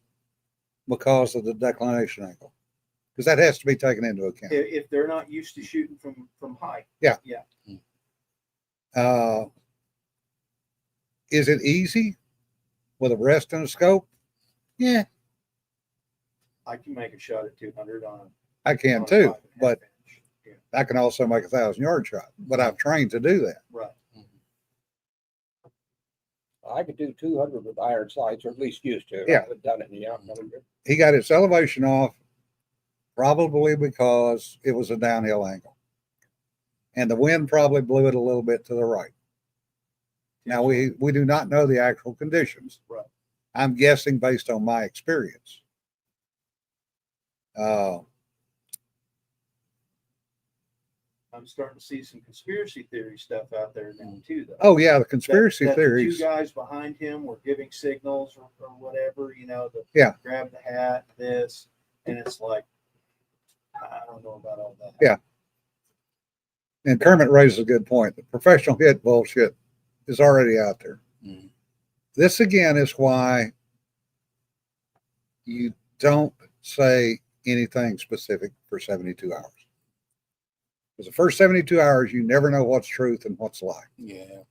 because of the declination angle, because that has to be taken into account. If they're not used to shooting from high. Yeah. Yeah. Is it easy with a rest and a scope? Yeah, I can make a shot at 200 on I can a too, 5.5 but inch. Yeah. I can also make a 1,000-yard shot. But I've trained to do that. Right. I could do 200 with iron sights, or at least used to. Yeah. I haven't done it in He got its elevation off probably because it was a downhill angle, and the wind probably blew it a little bit to the right. Now we do not know the actual conditions. Right. I'm guessing based on my experience. I'm starting to see some conspiracy theory stuff out there now too, though. Oh yeah, the conspiracy that theories. The two guys behind him were giving signals or whatever, to Yeah. grab the hat, this, and it's like, I don't know about all that. Yeah. And Kermit raises a good point. The professional hit bullshit is already out there. Mm. This again is why you don't say anything specific for 72 hours. Because the first 72 hours, you never know what's truth and what's lie. Yeah.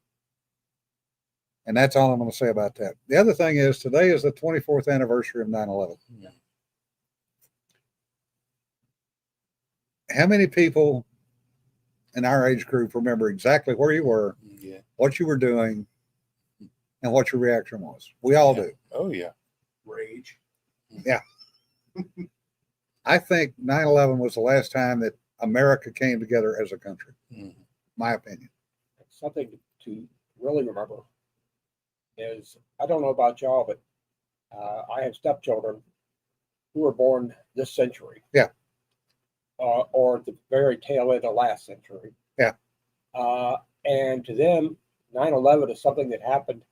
And that's all I'm going to say about that. The other thing is today is the 24th anniversary of 9/11. Yeah. How many people in our age group remember exactly where you were, Yeah. what you were doing, and what your reaction was? We all do. Oh yeah. Rage. I think 9/11 was the last time that America came together as a country. Mm. My opinion. Something to really remember is, I don't know about y'all, but I have stepchildren who were born this century. Yeah. Or at the very tail end of last century. Yeah. And to them, 9/11 is something that happened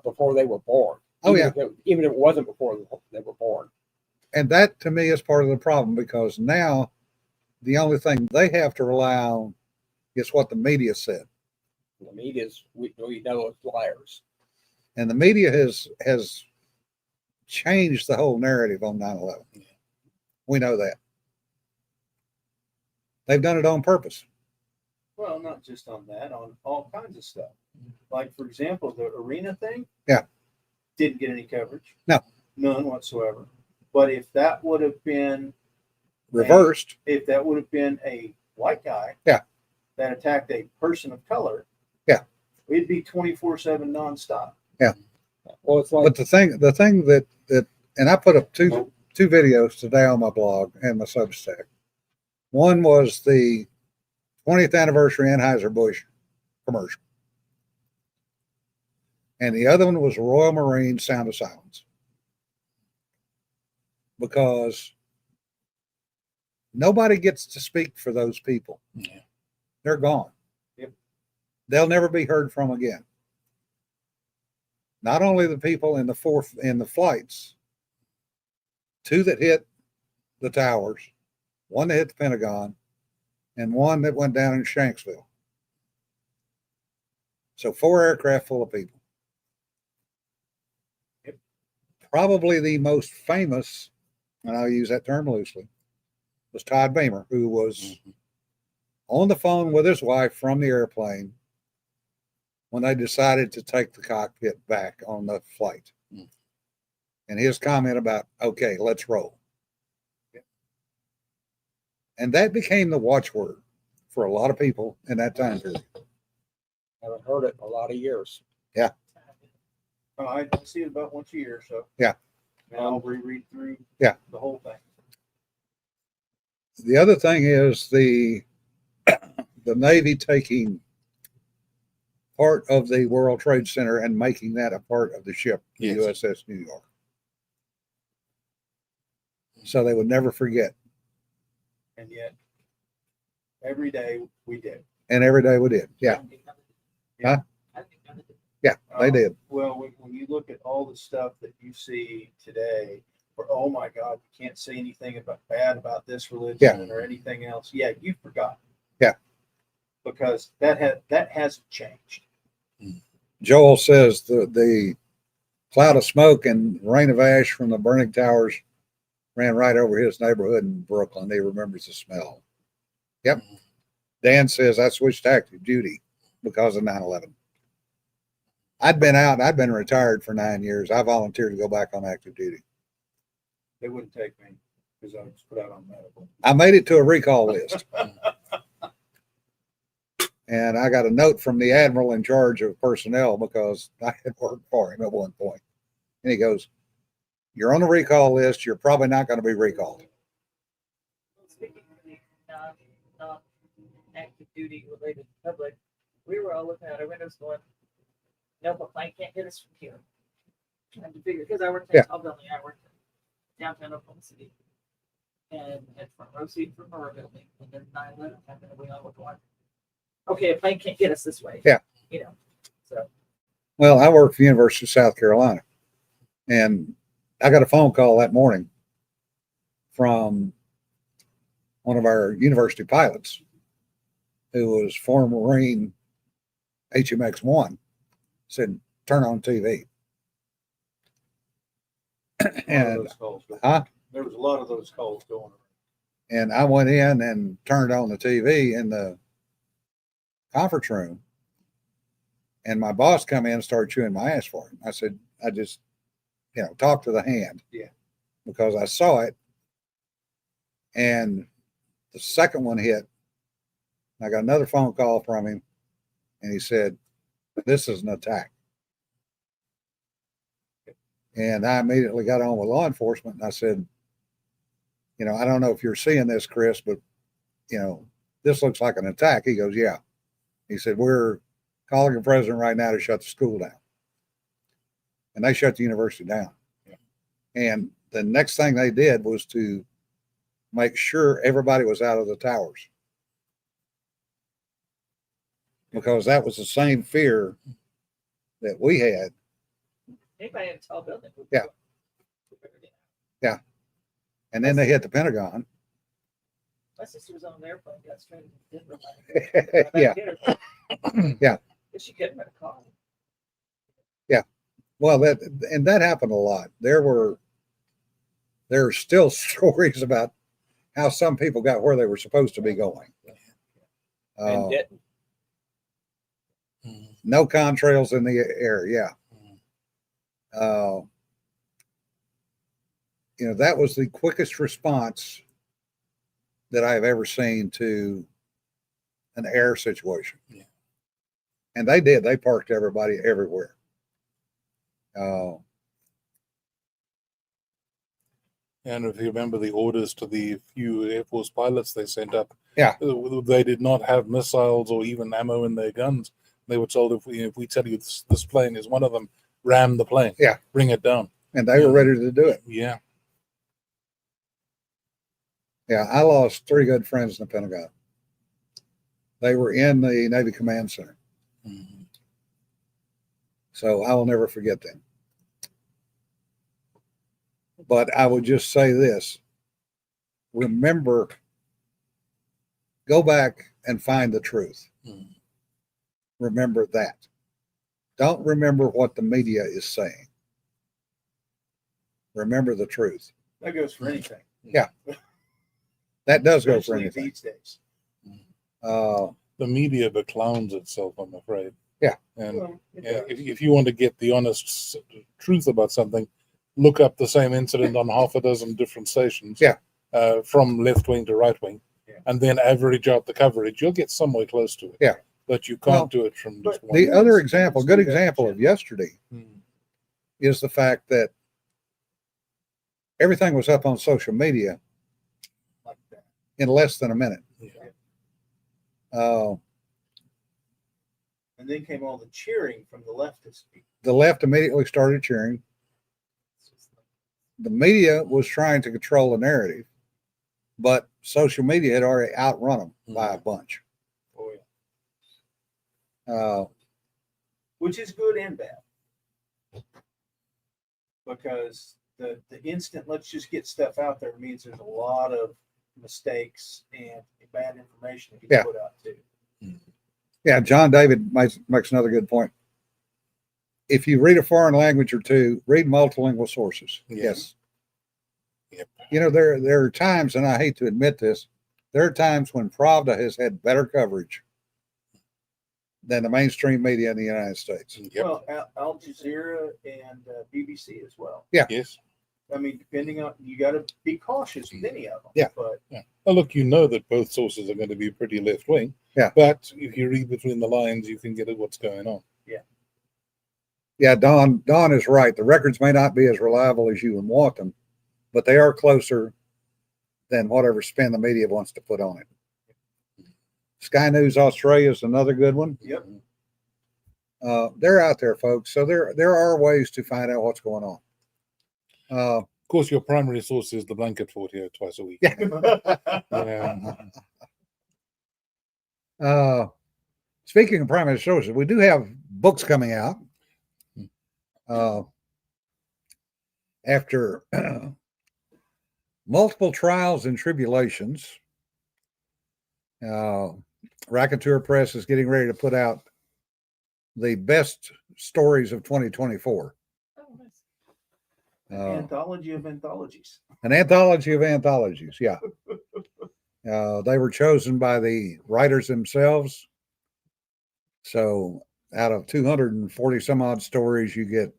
before they were born. Oh, Even if it wasn't before they were born. And that to me is part of the problem, because now the only thing they have to rely on is what the media said. The media's, we know, it's liars. And the media has changed the whole narrative on 9/11. Yeah. We know that. They've done it on purpose. Well, not just on that, on all kinds of stuff. Like, for example, the arena thing. Yeah. Didn't get any coverage. No. None whatsoever. But if that would have been Reversed. if that would have been a white guy, Yeah, that attacked a person of color, yeah, it'd be 24/7 nonstop. Yeah. Well, it's like, but the thing that and I put up two videos today on my blog and my Substack. One was the 20th anniversary Anheuser-Busch commercial, and the other one was Royal Marine Sound of Silence, because nobody gets to speak for those people. Yeah. They're gone. Yep. They'll never be heard from again. Not only the people in the flights, two that hit the towers, one that hit the Pentagon, and one that went down in Shanksville. So 4 aircraft full of people. Yep. Probably the most famous, and I'll use that term loosely, was Todd Beamer, who was on the phone with his wife from the airplane when they decided to take the cockpit back on the flight. Mm. And his comment about, okay, let's roll. And that became the watchword for a lot of people in that time period. haven't heard it in a lot of years. Yeah. I see it about once a year, so. Yeah. And I'll reread through Yeah. the whole thing. The other thing is the Navy taking part of the World Trade Center and making that a part of the ship, the Yes. USS New York. So they would never forget. And yet, every day we did. And every day we did. Yeah. Huh? Yeah, they did. Well, when you look at all the stuff that you see today, where, oh my God, you can't say anything bad about this religion Yeah. or anything else. Yeah, you forgot. Yeah. Because that hasn't changed. Joel says the cloud of smoke and rain of ash from the burning towers ran right over his neighborhood in Brooklyn. He remembers the smell. Yep. Dan says I switched active duty because of 9/11. I'd been retired for 9 years. I volunteered to go back on active duty. They wouldn't take me because I was put out on medical. I made it to a recall list. And I got a note from the admiral in charge of personnel because I had worked for him at one point. And he goes, "You're on the recall list. You're probably not going to be recalled." Speaking of the active duty related public, we were all looking out our windows going, nope, a plane can't hit us from here. Trying to figure, because I worked in a tall building, I worked in downtown Oklahoma City. and from proceed from our building, and then 9/11 happened, and we all were going, okay, a plane can't get us this way. Yeah. You know, so Well, I work for the University of South Carolina, and I got a phone call that morning from one of our university pilots who was former Marine HMX-1, said, turn on TV. And There was a lot of those calls going around. and I went in and turned on the TV in the conference room, and my boss come in and started chewing my ass for it. I said, I just, talk to the hand. Yeah. Because I saw it, and the second one hit. I got another phone call from him, and he said, this is an attack. And I immediately got on with law enforcement, and I said, I don't know if you're seeing this, Chris, but, this looks like an attack. He goes, yeah. He said, we're calling the president right now to shut the school down. And they shut the university down. Yeah. And the next thing they did was to make sure everybody was out of the towers, because that was the same fear that we had. anybody in a tall building. Yeah. And then they hit the Pentagon. My sister was on an airplane, got straight into Denver. Yeah. Yeah. But she couldn't rent a car. Well, that happened a lot. There are still stories about how some people got where they were supposed to be going. And didn't. No contrails in the air. Yeah. That was the quickest response that I've ever seen to an air situation. Yeah. And they did. They parked everybody everywhere. And if you remember the orders to the few Air Force pilots they sent up, Yeah. They did not have missiles or even ammo in their guns. They were told, if we tell you this plane is one of them, ram the plane. Yeah. Bring it down. And they were ready to do it. Yeah. Yeah, I lost 3 good friends in the Pentagon. They were in the Navy Command Center. Mhm. So I will never forget them. But I would just say this. Remember, go back and find the truth. Mhm. Remember that. Don't remember what the media is saying. Remember the truth. That goes for anything. Yeah. That does go for Especially anything. these days. The media beclowns itself, I'm afraid. Yeah. And Well, it yeah, does. if you want to get the honest truth about something, look up the same incident on half a dozen different stations. Yeah. From left wing to right wing, Yeah. and then average out the coverage. You'll get somewhere close to it. Yeah. But you can't Well, do it from just but one. the other example, good example of yesterday, Mhm. is the fact that everything was up on social media Like that. in less than a minute. Yeah. And then came all the cheering from the leftist people. The left immediately started cheering. It's just like, The media was trying to control the narrative, but social media had already outrun them by a bunch. Oh, yeah. Uh, Which is good and bad. Because the instant let's just get stuff out there means there's a lot of mistakes and bad information that gets Yeah. put out too. yeah, John David makes another good point. If you read a foreign language or two, read multilingual sources. Yeah. Yes. Yep. There are times, and I hate to admit this, there are times when Pravda has had better coverage than the mainstream media in the United States. Yep. Well, Al Jazeera and BBC as well. Yes. I mean, depending on, you got to be cautious with any of them. Yeah. But Well, look, you know that both sources are going to be pretty left wing. Yeah. But if you read between the lines, you can get at what's going on. Yeah, Don is right. The records may not be as reliable as you would want them, but they are closer than whatever spin the media wants to put on it. Sky News Australia is another good one. Yep. They're out there, folks. So there are ways to find out what's going on. Of course, your primary source is the blanket fort here twice a week. Yeah. Speaking of primary sources, we do have books coming out. After multiple trials and tribulations, Raconteur Press is getting ready to put out the best stories of 2024. Oh, nice. An anthology of anthologies. An anthology of anthologies, yeah. They were chosen by the writers themselves. So out of 240 some odd stories, you get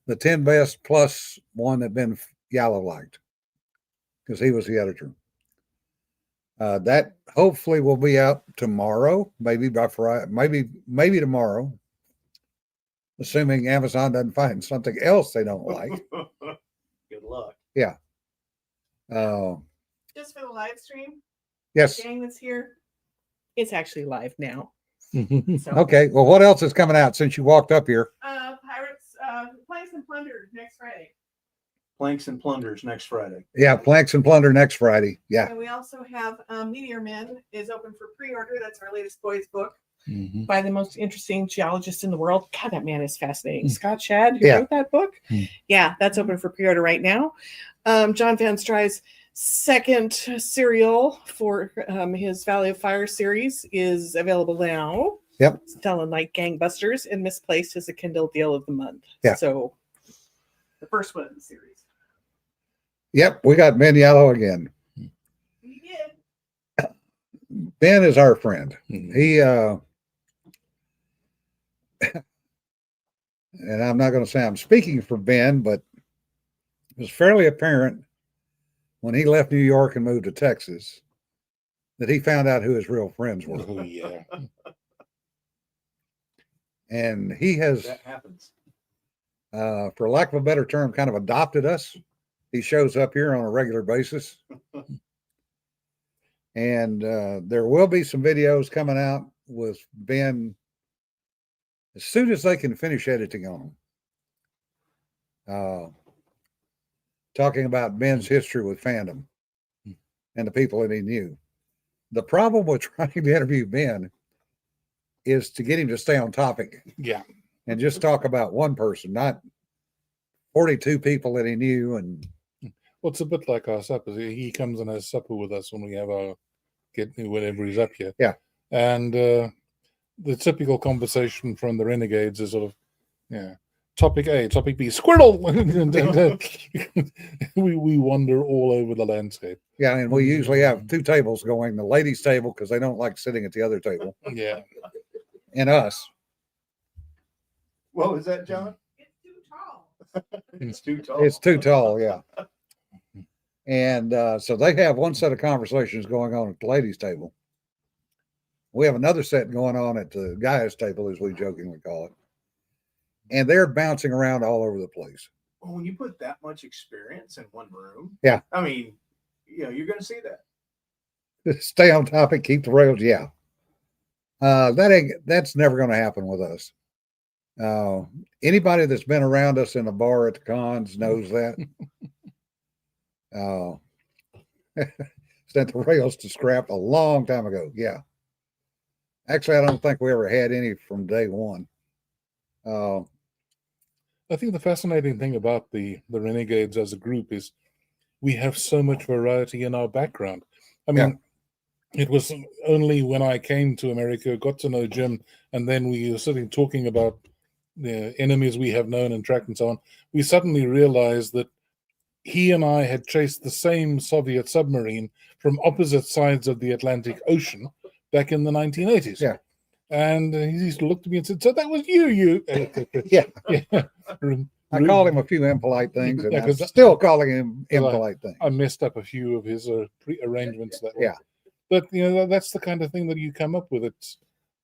the 10 best plus one that Ben Yallow liked, because he was the editor. That hopefully will be out tomorrow, maybe by Friday, maybe tomorrow, assuming Amazon doesn't find something else they don't like. Good luck. Yeah. Just for the live stream, Yes. gang that's here, it's actually live now. So, Okay. Well, what else is coming out since you walked up here? Pirates, Planks and Plunder next Friday. Planks and Plunders next Friday. Yeah, Planks and Plunder next Friday. Yeah. And we also have Meteor Men is open for pre-order. That's our latest boys book Mhm. by the most interesting geologist in the world. God, that man is fascinating. Scott Shad, who Yeah. wrote that book. Yeah, that's open for pre-order right now. John Van Stry's second serial for his Valley of Fire series is available now. Yep. It's telling like gangbusters, and Misplaced is a Kindle deal of the month. Yeah. So the first one in the series. Yep. We got Ben Yallow again. We did. Ben is our friend. Mhm. He, and I'm not going to say I'm speaking for Ben, but it was fairly apparent when he left New York and moved to Texas that he found out who his real friends were. Oh, yeah. And he has, That happens. for lack of a better term, kind of adopted us. He shows up here on a regular basis. And there will be some videos coming out with Ben as soon as they can finish editing on them. Talking about Ben's history with fandom and the people that he knew. The problem with trying to interview Ben is to get him to stay on topic Yeah. and just talk about one person, not 42 people that he knew. And Well, it's a bit like our suppers. He comes and has supper with us when we have our whenever he's up here. Yeah. And the typical conversation from the Renegades is sort of, yeah, topic A, topic B, squirrel. we wander all over the landscape. yeah, and we usually have two tables going, the ladies' table, because they don't like sitting at the other table, Yeah. and us. What was that, John? It's too tall. It's too tall. It's too tall, yeah. And so they have one set of conversations going on at the ladies' table. We have another set going on at the guys' table, as we jokingly call it. And they're bouncing around all over the place. Well, when you put that much experience in one room, Yeah. I mean, you're going to see that. Stay on topic, keep the rails. Yeah. That's never going to happen with us. Anybody that's been around us in a bar at the cons knows that. Sent the rails to scrap a long time ago. Yeah. Actually, I don't think we ever had any from day one. I think the fascinating thing about the Renegades as a group is we have so much variety in our background. I mean, it was only when I came to America, got to know Jim, and then we were sitting talking about the enemies we have known and tracked and so on. We suddenly realized that he and I had chased the same Soviet submarine from opposite sides of the Atlantic Ocean back in the 1980s. Yeah. And he looked at me and said, "So that was you?" Yeah. Yeah. I called him a few impolite things, and Yeah, I'm 'cause still calling him Well, impolite things. I messed up a few of his arrangements that way. Yeah. But that's the kind of thing that you come up with. It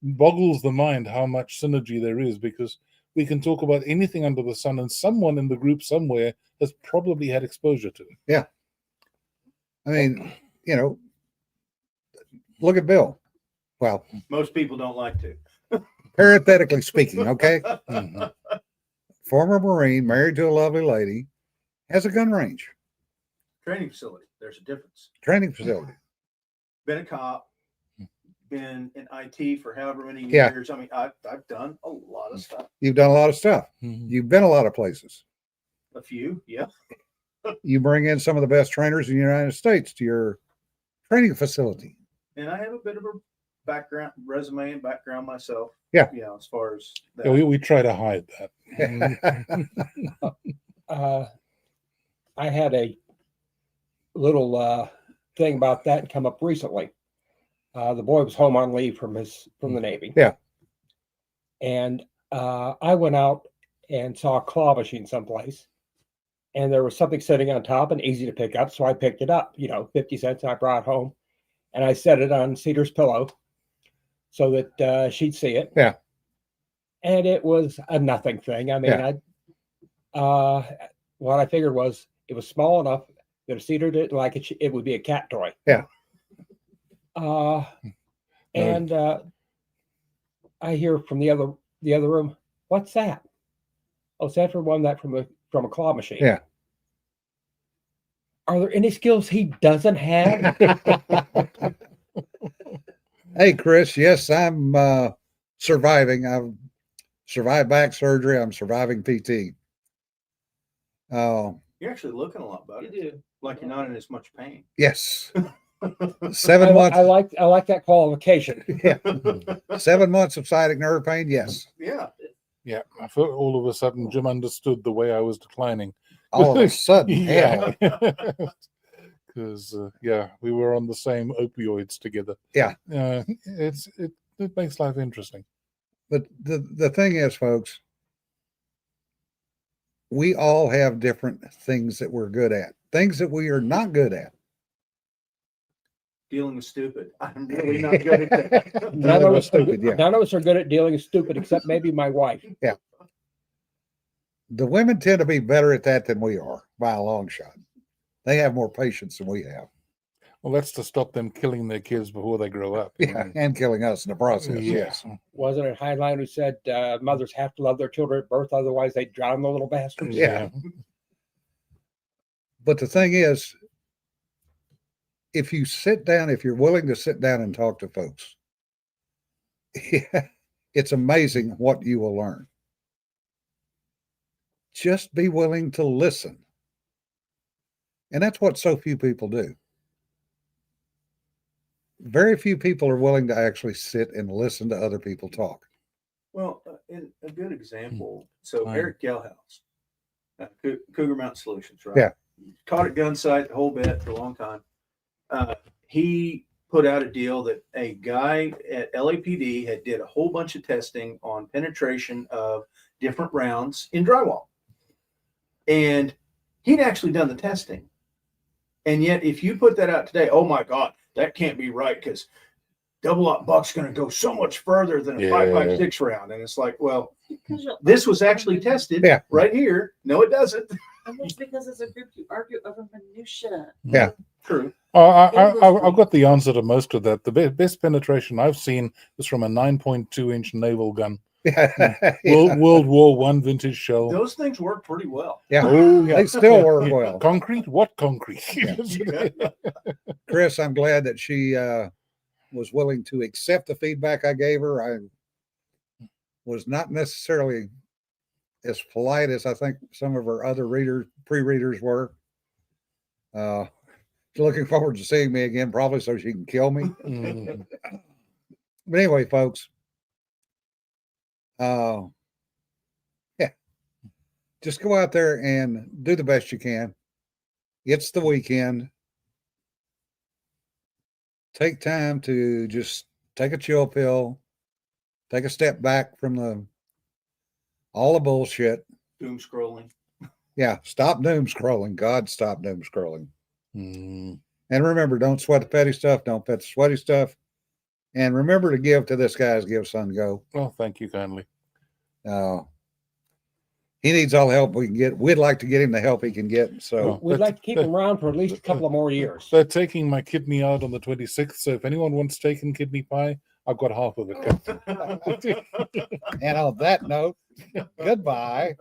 boggles the mind how much synergy there is, because we can talk about anything under the sun, and someone in the group somewhere has probably had exposure to it. I mean, look at Bill. Well, Most people don't like to. parenthetically speaking, okay? Mhm. Former Marine, married to a lovely lady, has a gun range, Training facility. There's a difference. training facility. Been a cop, been in IT for however many Yeah. years. I mean, I've done a lot of stuff. You've done a lot of stuff. Mhm. You've been a lot of places. A few, yeah. You bring in some of the best trainers in the United States to your training facility. And I have a bit of a resume and background myself. Yeah. You know, as far as that. Yeah, we try to hide that. I had a little thing about that come up recently. The boy was home on leave from the Navy. Yeah. And I went out and saw a claw machine someplace, and there was something sitting on top and easy to pick up. So I picked it up, 50 cents, and I brought it home, and I set it on Cedar's pillow so that she'd see it. Yeah. And it was a nothing thing. I mean, what I figured was it was small enough that if Cedar didn't like it, it would be a cat toy. Yeah. And I hear from the other room, "What's that?" Oh, Sanford won that from a claw machine. Yeah. Are there any skills he doesn't have? Hey, Chris. Yes, I'm surviving. I've survived back surgery. I'm surviving PT. You're actually looking a lot better. You do. Like you're not in as much pain. Yes. 7 months. I like that qualification. Yeah. 7 months of sciatic nerve pain. Yes. Yeah. Yeah, I felt all of a sudden Jim understood the way I was declining. All of a sudden, hell. Because we were on the same opioids together. Yeah. It makes life interesting. But the thing is, folks, we all have different things that we're good at, things that we are not good at. Dealing with stupid. I'm really not good at that. None of us Stupid, yeah. None of us are good at dealing with stupid, except maybe my wife. The women tend to be better at that than we are by a long shot. They have more patience than we have. Well, that's to stop them killing their kids before they grow up. Yeah, and killing us in the process. Yes. Wasn't it Highline who said mothers have to love their children at birth, otherwise they drown the little bastards? Yeah. But the thing is, if you're willing to sit down and talk to folks, it's amazing what you will learn. Just be willing to listen. And that's what so few people do. Very few people are willing to actually sit and listen to other people talk. Well, in a good example. So Fine. Eric Gelhaus, Cougar Mountain Solutions, right? Yeah. Caught at gunsight the whole bit for a long time. He put out a deal that a guy at LAPD had did a whole bunch of testing on penetration of different rounds in drywall. And he'd actually done the testing. And yet, if you put that out today, oh my God, that can't be right because double up buck's going to go so much further than a 5.56 round. And it's like, well, this was actually tested right here. No, it doesn't. And that's because as a group you argue over minutia. Yeah. True. I've got the answer to most of that. The best penetration I've seen is from a 9.2-inch naval gun. World War I vintage shell. Those things work pretty well. Yeah. Oh, yeah. They still work well. Concrete? What concrete? Chris, I'm glad that she was willing to accept the feedback I gave her. I was not necessarily as polite as I think some of her other pre-readers were. Looking forward to seeing me again, probably so she can kill me. But anyway, folks, just go out there and do the best you can. It's the weekend. Take time to just take a chill pill, take a step back from all the bullshit. Doom scrolling. Yeah, stop doom scrolling. God, stop doom scrolling. Mm. And remember, don't sweat the petty stuff. Don't pet the sweaty stuff. And remember to give to this guy's GiveSendGo. Well, thank you kindly. He needs all the help we can get. We'd like to get him the help he can get. So We'd like to keep him around for at least a couple of more years. They're taking my kidney out on the 26th, so if anyone wants steak and kidney pie, I've got half of it. and on that note, goodbye.